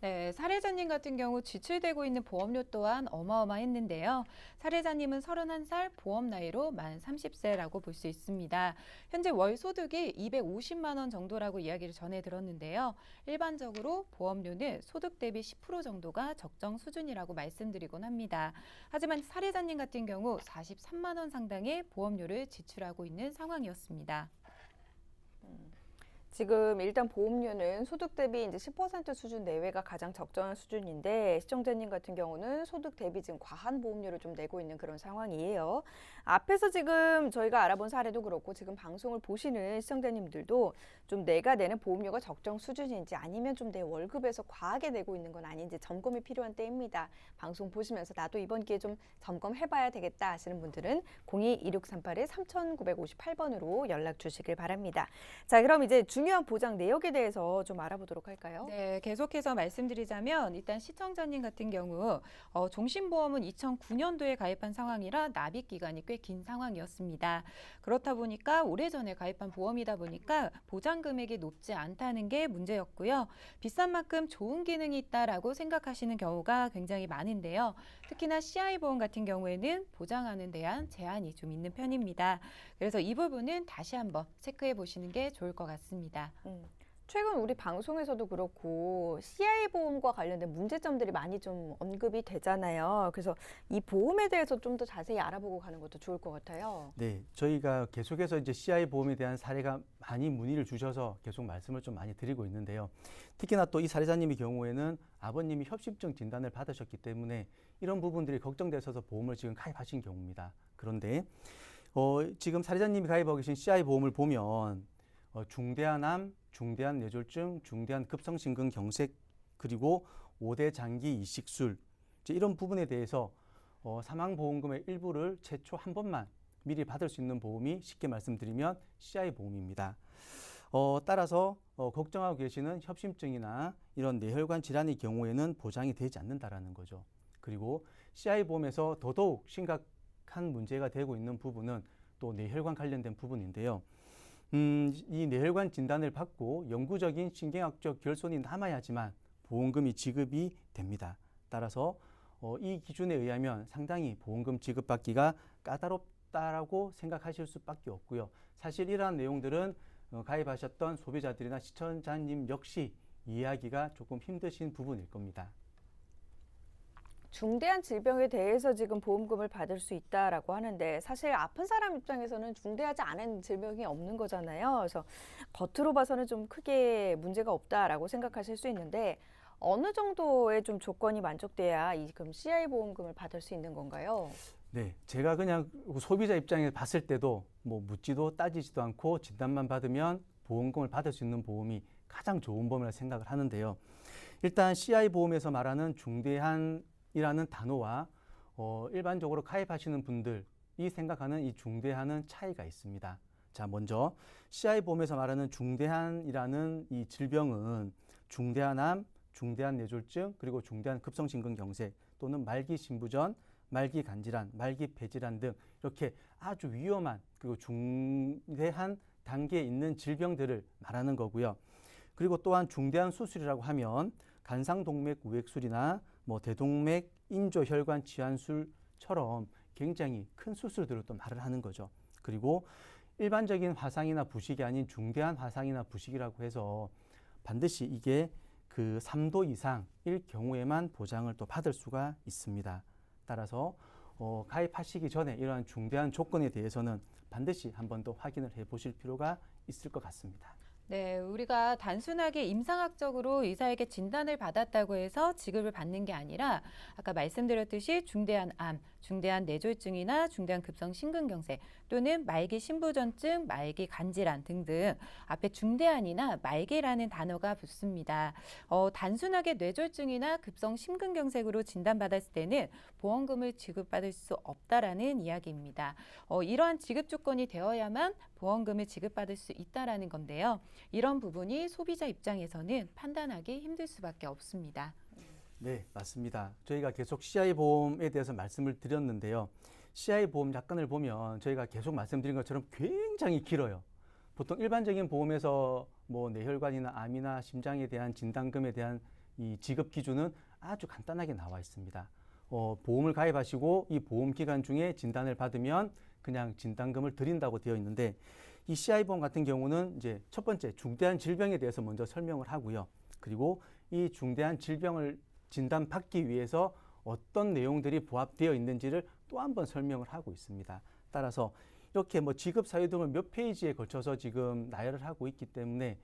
네, 사례자님 같은 경우 지출되고 있는 보험료 또한 어마어마했는데요. 사례자님은 31살, 보험 나이로 만 30세라고 볼 수 있습니다. 현재 월 소득이 250만 원 정도라고 이야기를 전해 들었는데요. 일반적으로 보험료는 소득 대비 10% 정도가 적정 수준이라고 말씀드리곤 합니다. 하지만 사례자님 같은 경우 43만 원 상당의 보험료를 지출하고 있는 상황이었습니다. 지금 일단 보험료는 소득 대비 이제 10% 수준 내외가 가장 적정한 수준인데 시청자님 같은 경우는 소득 대비 지금 과한 보험료를 좀 내고 있는 그런 상황이에요. 앞에서 지금 저희가 알아본 사례도 그렇고 지금 방송을 보시는 시청자님들도 좀 내가 내는 보험료가 적정 수준인지 아니면 좀 내 월급에서 과하게 내고 있는 건 아닌지 점검이 필요한 때입니다. 방송 보시면서 나도 이번 기회에 좀 점검해봐야 되겠다 하시는 분들은 02-2638-3958번으로 연락 주시길 바랍니다. 자, 그럼 이제 중요한 보장 내역에 대해서 좀 알아보도록 할까요? 네, 계속해서 말씀드리자면 일단 시청자님 같은 경우 종신보험은 2009년도에 가입한 상황이라 납입 기간이 꽤 긴 상황이었습니다. 그렇다 보니까 오래전에 가입한 보험이다 보니까 보장 금액이 높지 않다는 게 문제였고요. 비싼 만큼 좋은 기능이 있다라고 생각하시는 경우가 굉장히 많은데요. 특히나 CI보험 같은 경우에는 보장하는 대한 제한이 좀 있는 편입니다. 그래서 이 부분은 다시 한번 체크해 보시는 게 좋을 것 같습니다. 최근 우리 방송에서도 그렇고 CI보험과 관련된 문제점들이 많이 좀 언급이 되잖아요. 그래서 이 보험에 대해서 좀 더 자세히 알아보고 가는 것도 좋을 것 같아요. 네, 저희가 계속해서 이제 CI보험에 대한 사례가 많이 문의를 주셔서 계속 말씀을 좀 많이 드리고 있는데요. 특히나 또 이 사례자님의 경우에는 아버님이 협심증 진단을 받으셨기 때문에 이런 부분들이 걱정돼서 보험을 지금 가입하신 경우입니다. 그런데 지금 사례자님이 가입하고 계신 CI보험을 보면 중대한 암, 중대한 뇌졸중, 중대한 급성심근경색, 그리고 5대 장기 이식술 이런 부분에 대해서 사망보험금의 일부를 최초 한 번만 미리 받을 수 있는 보험이 쉽게 말씀드리면 CI보험입니다. 따라서 걱정하고 계시는 협심증이나 이런 뇌혈관 질환의 경우에는 보장이 되지 않는다라는 거죠. 그리고 CI보험에서 더더욱 심각한 문제가 되고 있는 부분은 또 뇌혈관 관련된 부분인데요. 이 뇌혈관 진단을 받고 영구적인 신경학적 결손이 남아야지만 보험금이 지급이 됩니다. 따라서 이 기준에 의하면 상당히 보험금 지급받기가 없다라고 생각하실 수밖에 없고요. 사실 이러한 내용들은 가입하셨던 소비자들이나 시청자님 역시 이해하기가 조금 힘드신 부분일 겁니다. 중대한 질병에 대해서 지금 보험금을 받을 수 있다라고 하는데 사실 아픈 사람 입장에서는 중대하지 않은 질병이 없는 거잖아요. 그래서 겉으로 봐서는 좀 크게 문제가 없다라고 생각하실 수 있는데 어느 정도의 좀 조건이 만족돼야 이 그럼 CI 보험금을 받을 수 있는 건가요? 네, 제가 그냥 소비자 입장에 봤을 때도 뭐 묻지도 따지지도 않고 진단만 받으면 보험금을 받을 수 있는 보험이 가장 좋은 보험이라고 생각을 하는데요. 일단 CI 보험에서 말하는 중대한이라는 단어와 일반적으로 가입하시는 분들이 생각하는 이 중대한은 차이가 있습니다. 자, 먼저 CI 보험에서 말하는 중대한이라는 이 질병은 중대한 암, 중대한 뇌졸중, 그리고 중대한 급성심근경색 또는 말기 신부전, 말기 간질환, 말기 폐질환 등 이렇게 아주 위험한 그리고 중대한 단계에 있는 질병들을 말하는 거고요. 그리고 또한 중대한 수술이라고 하면 간상동맥 우획술이나 뭐 대동맥 인조혈관 치환술처럼 굉장히 큰 수술들을 또 말을 하는 거죠. 그리고 일반적인 화상이나 부식이 아닌 중대한 화상이나 부식이라고 해서 반드시 이게 그 3도 이상일 경우에만 보장을 또 받을 수가 있습니다. 따라서 가입하시기 전에 이러한 중대한 조건에 대해서는 반드시 한 번 더 확인을 해 보실 필요가 있을 것 같습니다. 네, 우리가 단순하게 임상학적으로 의사에게 진단을 받았다고 해서 지급을 받는 게 아니라 아까 말씀드렸듯이 중대한 암, 중대한 뇌졸중이나 중대한 급성심근경색 또는 말기 신부전증, 말기 간질환 등등 앞에 중대한이나 말기라는 단어가 붙습니다. 단순하게 뇌졸중이나 급성심근경색으로 진단받았을 때는 보험금을 지급받을 수 없다라는 이야기입니다. 이러한 지급 조건이 되어야만 보험금을 지급받을 수 있다라는 건데요. 이런 부분이 소비자 입장에서는 판단하기 힘들 수밖에 없습니다. 네, 맞습니다. 저희가 계속 CI 보험에 대해서 말씀을 드렸는데요. CI 보험 약관을 보면 저희가 계속 말씀드린 것처럼 굉장히 길어요. 보통 일반적인 보험에서 뭐 뇌혈관이나 암이나 심장에 대한 진단금에 대한 이 지급 기준은 아주 간단하게 나와 있습니다. 보험을 가입하시고 이 보험 기간 중에 진단을 받으면 그냥 진단금을 드린다고 되어 있는데 이 CI 보험 같은 경우는 이제 첫 번째 중대한 질병에 대해서 먼저 설명을 하고요. 그리고 이 중대한 질병을 진단받기 위해서 어떤 내용들이 부합되어 있는지를 또 한 번 설명을 하고 있습니다. 따라서 이렇게 뭐 지급 사유 등을 몇 페이지에 걸쳐서 지금 나열을 하고 있기 때문에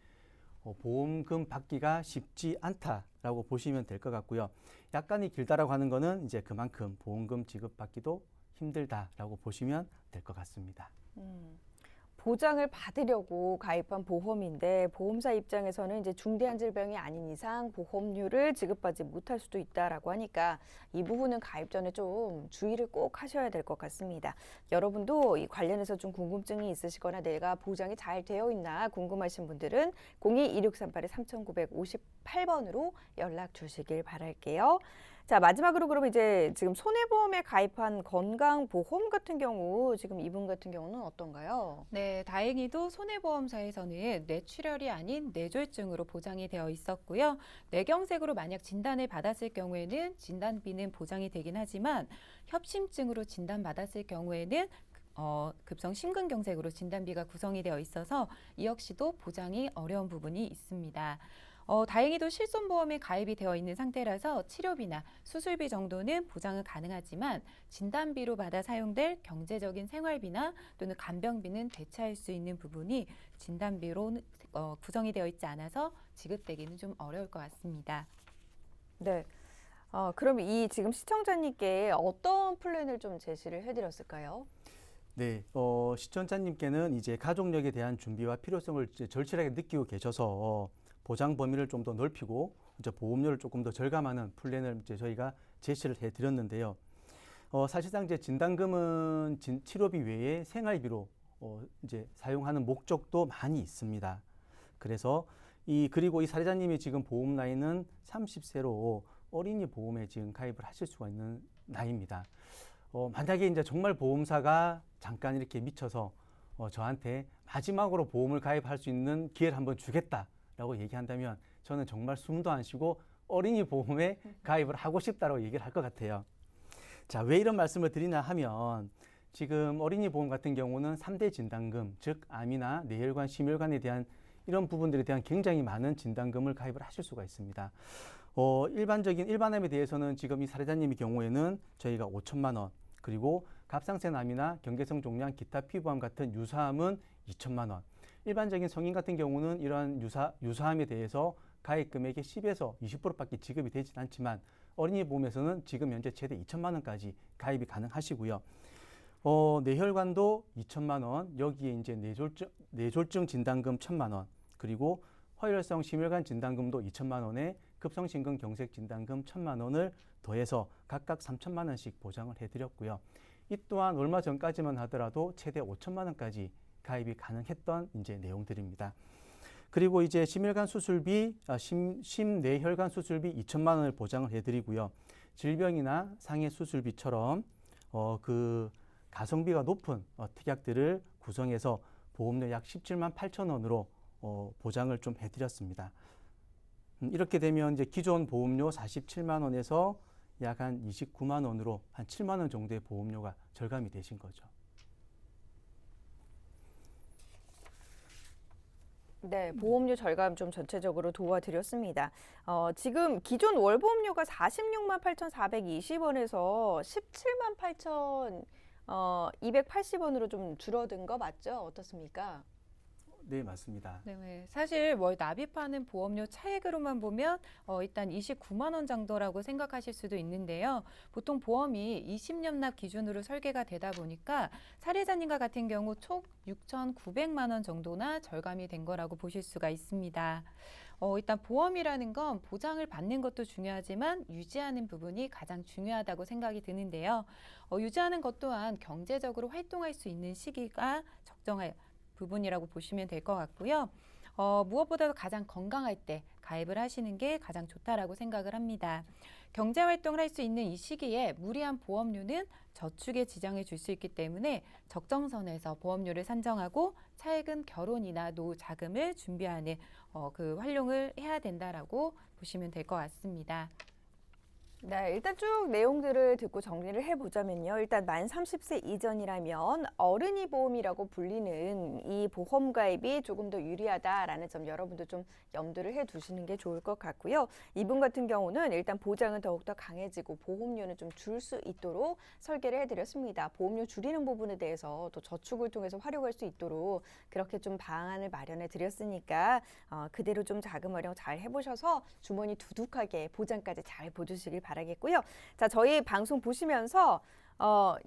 보험금 받기가 쉽지 않다라고 보시면 될 것 같고요. 약간이 길다라고 하는 거는 이제 그만큼 보험금 지급받기도 힘들다라고 보시면 될 것 같습니다. 보장을 받으려고 가입한 보험인데 보험사 입장에서는 이제 중대한 질병이 아닌 이상 보험료를 지급받지 못할 수도 있다라고 하니까 이 부분은 가입 전에 좀 주의를 꼭 하셔야 될 것 같습니다. 여러분도 이 관련해서 좀 궁금증이 있으시거나 내가 보장이 잘 되어 있나 궁금하신 분들은 02-2638-3958번으로 연락 주시길 바랄게요. 자, 마지막으로 그럼 이제 지금 손해보험에 가입한 건강보험 같은 경우 지금 이분 같은 경우는 어떤가요? 네, 다행히도 손해보험사에서는 뇌출혈이 아닌 뇌졸중으로 보장이 되어 있었고요. 뇌경색으로 만약 진단을 받았을 경우에는 진단비는 보장이 되긴 하지만 협심증으로 진단받았을 경우에는 급성심근경색으로 진단비가 구성이 되어 있어서 이 역시도 보장이 어려운 부분이 있습니다. 다행히도 실손보험에 가입이 되어 있는 상태라서 치료비나 수술비 정도는 보장은 가능하지만 진단비로 받아 사용될 경제적인 생활비나 또는 간병비는 대체할 수 있는 부분이 진단비로 구성이 되어 있지 않아서 지급되기는 좀 어려울 것 같습니다. 네. 그럼 이 지금 시청자님께 어떤 플랜을 좀 제시를 해드렸을까요? 네, 시청자님께는 이제 가족력에 대한 준비와 필요성을 이제 절실하게 느끼고 계셔서 보장 범위를 좀 더 넓히고 이제 보험료를 조금 더 절감하는 플랜을 이제 저희가 제시를 해드렸는데요. 사실상 이제 진단금은 치료비 외에 생활비로 이제 사용하는 목적도 많이 있습니다. 그래서 그리고 이 사례자님이 지금 보험 나이는 30세로 어린이 보험에 지금 가입을 하실 수가 있는 나이입니다. 만약에 이제 정말 보험사가 잠깐 이렇게 미쳐서 저한테 마지막으로 보험을 가입할 수 있는 기회를 한번 주겠다라고 얘기한다면 저는 정말 숨도 안 쉬고 어린이 보험에 가입을 하고 싶다라고 얘기를 할 것 같아요. 자, 왜 이런 말씀을 드리냐 하면 지금 어린이 보험 같은 경우는 3대 진단금, 즉 암이나 뇌혈관, 심혈관에 대한 이런 부분들에 대한 굉장히 많은 진단금을 가입을 하실 수가 있습니다. 일반적인 일반암에 대해서는 지금 이 사례자님의 경우에는 저희가 5천만 원, 그리고 갑상선암이나 경계성 종양, 기타 피부암 같은 유사암은 2천만 원. 일반적인 성인 같은 경우는 이러한 유사암에 대해서 가입 금액의 10에서 20%밖에 지급이 되진 않지만 어린이 보험에서는 지금 현재 최대 2천만 원까지 가입이 가능하시고요. 뇌혈관도 2천만 원, 여기에 이제 뇌졸중 진단금 1천만 원, 그리고 허혈성 심혈관 진단금도 2천만 원에 급성심근 경색 진단금 1천만 원을 더해서 각각 3천만 원씩 보장을 해드렸고요. 이 또한 얼마 전까지만 하더라도 최대 5천만 원까지 가입이 가능했던 이제 내용들입니다. 그리고 이제 심혈관 수술비, 심뇌혈관 수술비 2천만 원을 보장을 해드리고요. 질병이나 상해 수술비처럼 그 가성비가 높은 특약들을 구성해서 보험료 약 17만 8천 원으로 보장을 좀 해드렸습니다. 이렇게 되면 이제 기존 보험료 47만 원에서 약 한 29만 원으로 한 7만 원 정도의 보험료가 절감이 되신 거죠. 네, 보험료 절감 좀 전체적으로 도와드렸습니다. 지금 기존 월보험료가 46만 8,420원에서 17만 8,280원으로 좀 줄어든 거 맞죠? 어떻습니까? 네, 맞습니다. 네, 사실 월 납입하는 보험료 차액으로만 보면 일단 29만 원 정도라고 생각하실 수도 있는데요. 보통 보험이 20년 납 기준으로 설계가 되다 보니까 사례자님과 같은 경우 총 6,900만 원 정도나 절감이 된 거라고 보실 수가 있습니다. 일단 보험이라는 건 보장을 받는 것도 중요하지만 유지하는 부분이 가장 중요하다고 생각이 드는데요. 유지하는 것 또한 경제적으로 활동할 수 있는 시기가 적정할 부분이라고 보시면 될 것 같고요. 무엇보다도 가장 건강할 때 가입을 하시는 게 가장 좋다라고 생각을 합니다. 경제 활동을 할 수 있는 이 시기에 무리한 보험료는 저축에 지장을 줄 수 있기 때문에 적정선에서 보험료를 산정하고 차액은 결혼이나 노후 자금을 준비하는 그 활용을 해야 된다라고 보시면 될 것 같습니다. 네, 일단 쭉 내용들을 듣고 정리를 해보자면요. 일단 만 30세 이전이라면 어른이 보험이라고 불리는 이 보험 가입이 조금 더 유리하다라는 점 여러분도 좀 염두를 해두시는 게 좋을 것 같고요. 이분 같은 경우는 일단 보장은 더욱더 강해지고 보험료는 좀 줄 수 있도록 설계를 해드렸습니다. 보험료 줄이는 부분에 대해서 또 저축을 통해서 활용할 수 있도록 그렇게 좀 방안을 마련해 드렸으니까 그대로 좀 자금 활용 잘 해보셔서 주머니 두둑하게 보장까지 잘 보주시길 바라겠고요. 자, 저희 방송 보시면서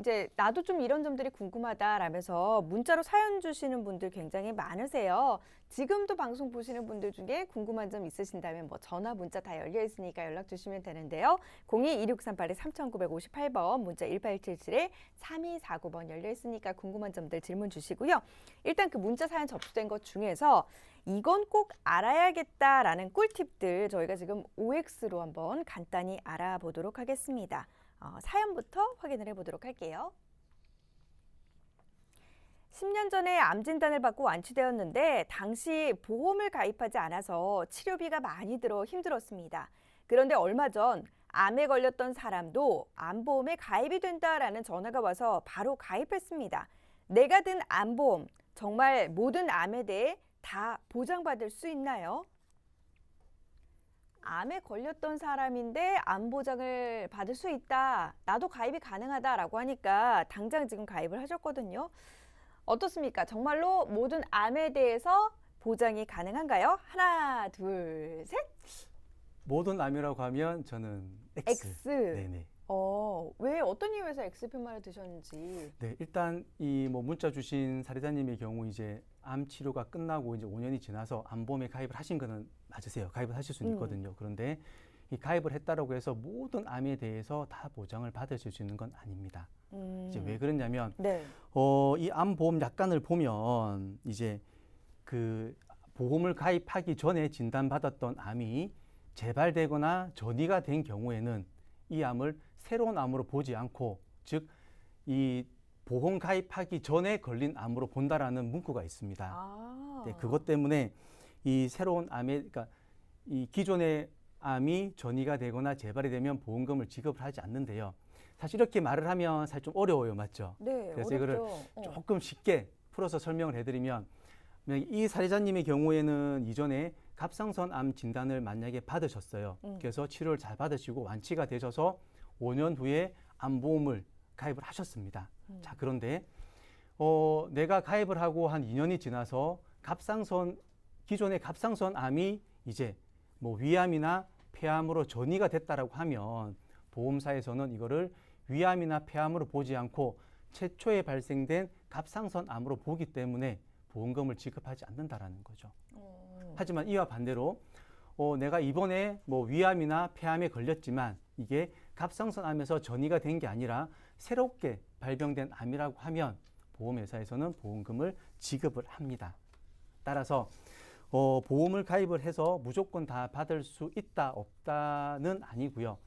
이제 나도 좀 이런 점들이 궁금하다라면서 문자로 사연 주시는 분들 굉장히 많으세요. 지금도 방송 보시는 분들 중에 궁금한 점 있으신다면 뭐 전화, 문자 다 열려 있으니까 연락 주시면 되는데요. 02-2638-3258번, 문자 1877-3249번 열려 있으니까 궁금한 점들 질문 주시고요. 일단 그 문자 사연 접수된 것 중에서 이건 꼭 알아야겠다라는 꿀팁들 저희가 지금 OX로 한번 간단히 알아보도록 하겠습니다. 사연부터 확인을 해보도록 할게요. 10년 전에 암 진단을 받고 완치되었는데 당시 보험을 가입하지 않아서 치료비가 많이 들어 힘들었습니다. 그런데 얼마 전 암에 걸렸던 사람도 암보험에 가입이 된다라는 전화가 와서 바로 가입했습니다. 내가 든 암보험, 정말 모든 암에 대해 다 보장받을 수 있나요? 암에 걸렸던 사람인데 암 보장을 받을 수 있다. 나도 가입이 가능하다라고 하니까 당장 지금 가입을 하셨거든요. 어떻습니까? 정말로 모든 암에 대해서 보장이 가능한가요? 하나, 둘, 셋. 모든 암이라고 하면 저는 X. 네네. 왜 어떤 이유에서 X 편말을 드셨는지. 네, 일단 이 뭐 문자 주신 사례자님의 경우 이제 암 치료가 끝나고 이제 5년이 지나서 암보험에 가입을 하신 거는 맞으세요. 가입을 하실 수는 있거든요. 그런데 이 가입을 했다라고 해서 모든 암에 대해서 다 보장을 받으실 수 있는 건 아닙니다. 이제 왜 그러냐면 네. 이 암보험 약관을 보면 이제 그 보험을 가입하기 전에 진단받았던 암이 재발되거나 전이가 된 경우에는 이 암을 새로운 암으로 보지 않고, 즉 이 보험 가입하기 전에 걸린 암으로 본다라는 문구가 있습니다. 네, 그것 때문에 이 새로운 암에, 그러니까 이 기존의 암이 전이가 되거나 재발이 되면 보험금을 지급을 하지 않는데요. 사실 이렇게 말을 하면 사실 좀 어려워요, 맞죠? 네, 그래서 어렵죠. 이거를 조금 쉽게 풀어서 설명을 해드리면 이 사례자님의 경우에는 이전에 갑상선암 진단을 만약에 받으셨어요. 그래서 치료를 잘 받으시고 완치가 되셔서 5년 후에 암보험을 가입을 하셨습니다. 자, 그런데 내가 가입을 하고 한 2년이 지나서 기존의 갑상선암이 이제 뭐 위암이나 폐암으로 전이가 됐다라고 하면 보험사에서는 이거를 위암이나 폐암으로 보지 않고 최초에 발생된 갑상선암으로 보기 때문에 보험금을 지급하지 않는다라는 거죠. 하지만 이와 반대로 내가 이번에 뭐 위암이나 폐암에 걸렸지만 이게 갑상선암에서 전이가 된 게 아니라 새롭게 발병된 암이라고 하면 보험회사에서는 보험금을 지급을 합니다. 따라서 보험을 가입을 해서 무조건 다 받을 수 있다 없다는 아니고요.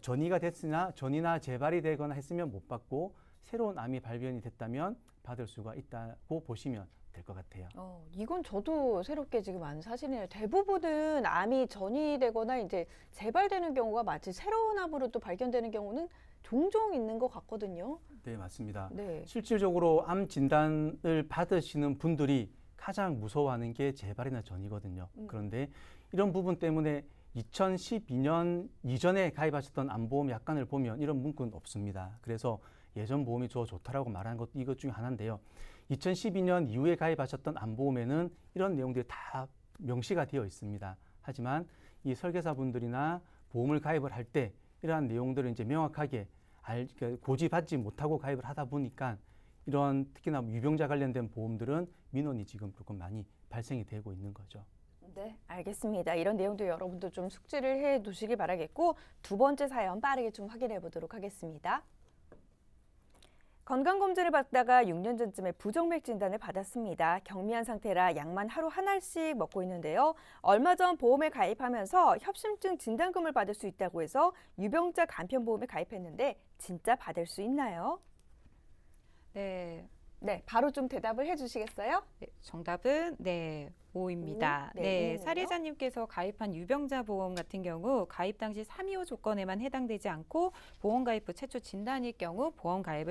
전이가 됐으나 전이나 재발이 되거나 했으면 못 받고 새로운 암이 발견이 됐다면 받을 수가 있다고 보시면 될 것 같아요. 이건 저도 새롭게 지금 아는 사실이네요. 대부분은 암이 전이되거나 이제 재발되는 경우가 마치 새로운 암으로 또 발견되는 경우는 종종 있는 것 같거든요. 네, 맞습니다. 네. 실질적으로 암 진단을 받으시는 분들이 가장 무서워하는 게 재발이나 전이거든요. 그런데 이런 부분 때문에 2012년 이전에 가입하셨던 암보험 약관을 보면 이런 문구는 없습니다. 그래서 예전 보험이 좋다라고 말하는 것도 이것 중에 하나인데요. 2012년 이후에 가입하셨던 암보험에는 이런 내용들이 다 명시가 되어 있습니다. 하지만 이 설계사분들이나 보험을 가입을 할 때 이러한 내용들을 이제 명확하게 고지받지 못하고 가입을 하다 보니까 이런 특히나 유병자 관련된 보험들은 민원이 지금 조금 많이 발생이 되고 있는 거죠. 네, 알겠습니다. 이런 내용도 여러분도 좀 숙지를 해 두시기 바라겠고, 두 번째 사연 빠르게 좀 확인해 보도록 하겠습니다. 건강검진을 받다가 6년 전쯤에 부정맥 진단을 받았습니다. 경미한 상태라 약만 하루 한 알씩 먹고 있는데요. 얼마 전 보험에 가입하면서 협심증 진단금을 받을 수 있다고 해서 유병자 간편보험에 가입했는데 진짜 받을 수 있나요? 네, 네, 바로 좀 대답을 해주시겠어요? 네, 정답은 네, O입니다. 네, 네, O네요. 사례자님께서 가입한 유병자 보험 같은 경우 가입 당시 325 조건에만 해당되지 않고 보험 가입 후 최초 진단일 경우 보험을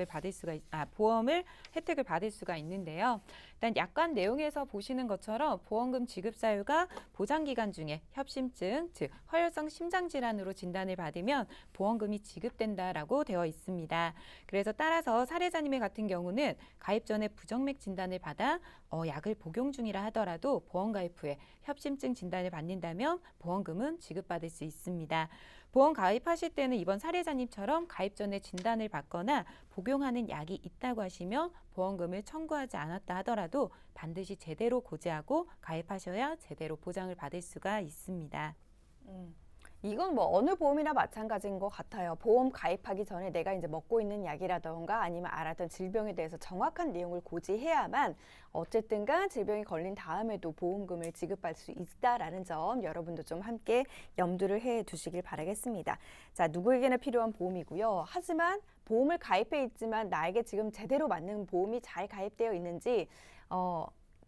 혜택을 받을 수가 있는데요. 일단 약관 내용에서 보시는 것처럼 보험금 지급 사유가 보장 기간 중에 협심증, 즉 허혈성 심장 질환으로 진단을 받으면 보험금이 지급된다라고 되어 있습니다. 그래서 따라서 사례자님의 같은 경우는 가입 전에 부정맥 진단을 받아 약을 복용 중이라 하더라도 보험 가입 후에 협심증 진단을 받는다면 보험금은 지급받을 수 있습니다. 보험 가입하실 때는 이번 사례자님처럼 가입 전에 진단을 받거나 복용하는 약이 있다고 하시면 보험금을 청구하지 않았다 하더라도 반드시 제대로 고지하고 가입하셔야 제대로 보장을 받을 수가 있습니다. 이건 뭐 어느 보험이나 마찬가지인 것 같아요. 보험 가입하기 전에 내가 이제 먹고 있는 약이라던가 아니면 앓았던 질병에 대해서 정확한 내용을 고지해야만 어쨌든간 질병이 걸린 다음에도 보험금을 지급받을 수 있다라는 점 여러분도 좀 함께 염두를 해 두시길 바라겠습니다. 자, 누구에게나 필요한 보험이고요. 하지만 보험을 가입해 있지만 나에게 지금 제대로 맞는 보험이 잘 가입되어 있는지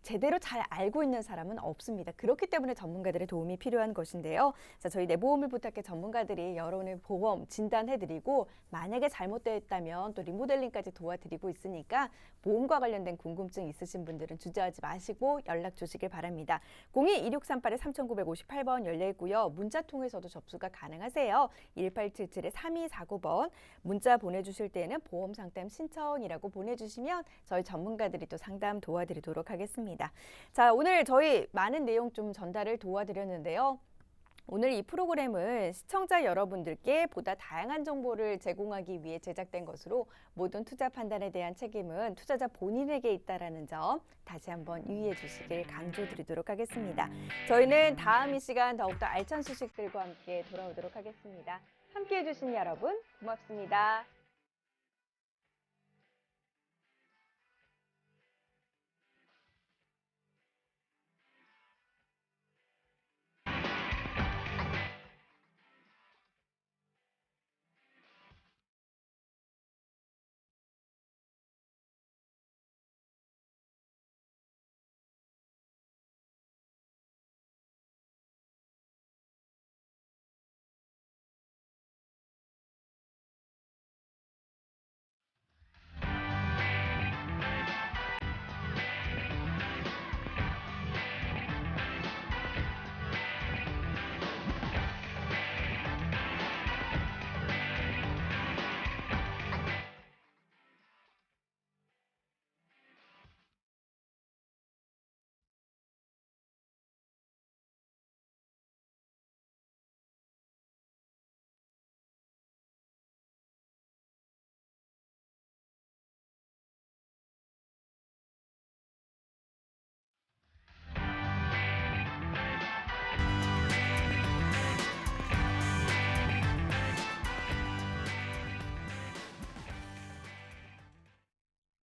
제대로 잘 알고 있는 사람은 없습니다. 그렇기 때문에 전문가들의 도움이 필요한 것인데요. 자, 저희 내보험을 부탁해 전문가들이 여러분의 보험 진단해드리고 만약에 잘못되었다면 또 리모델링까지 도와드리고 있으니까 보험과 관련된 궁금증 있으신 분들은 주저하지 마시고 연락 주시길 바랍니다. 02-2638-3958번 열려있고요. 문자 통해서도 접수가 가능하세요. 1877-3249번 문자 보내주실 때는 보험 상담 신청이라고 보내주시면 저희 전문가들이 또 상담 도와드리도록 하겠습니다. 자, 오늘 저희 많은 내용 좀 전달을 도와드렸는데요. 오늘 이 프로그램은 시청자 여러분들께 보다 다양한 정보를 제공하기 위해 제작된 것으로 모든 투자 판단에 대한 책임은 투자자 본인에게 있다는 점 다시 한번 유의해 주시길 강조드리도록 하겠습니다. 저희는 다음 이 시간 더욱더 알찬 소식들과 함께 돌아오도록 하겠습니다. 함께해 주신 여러분 고맙습니다.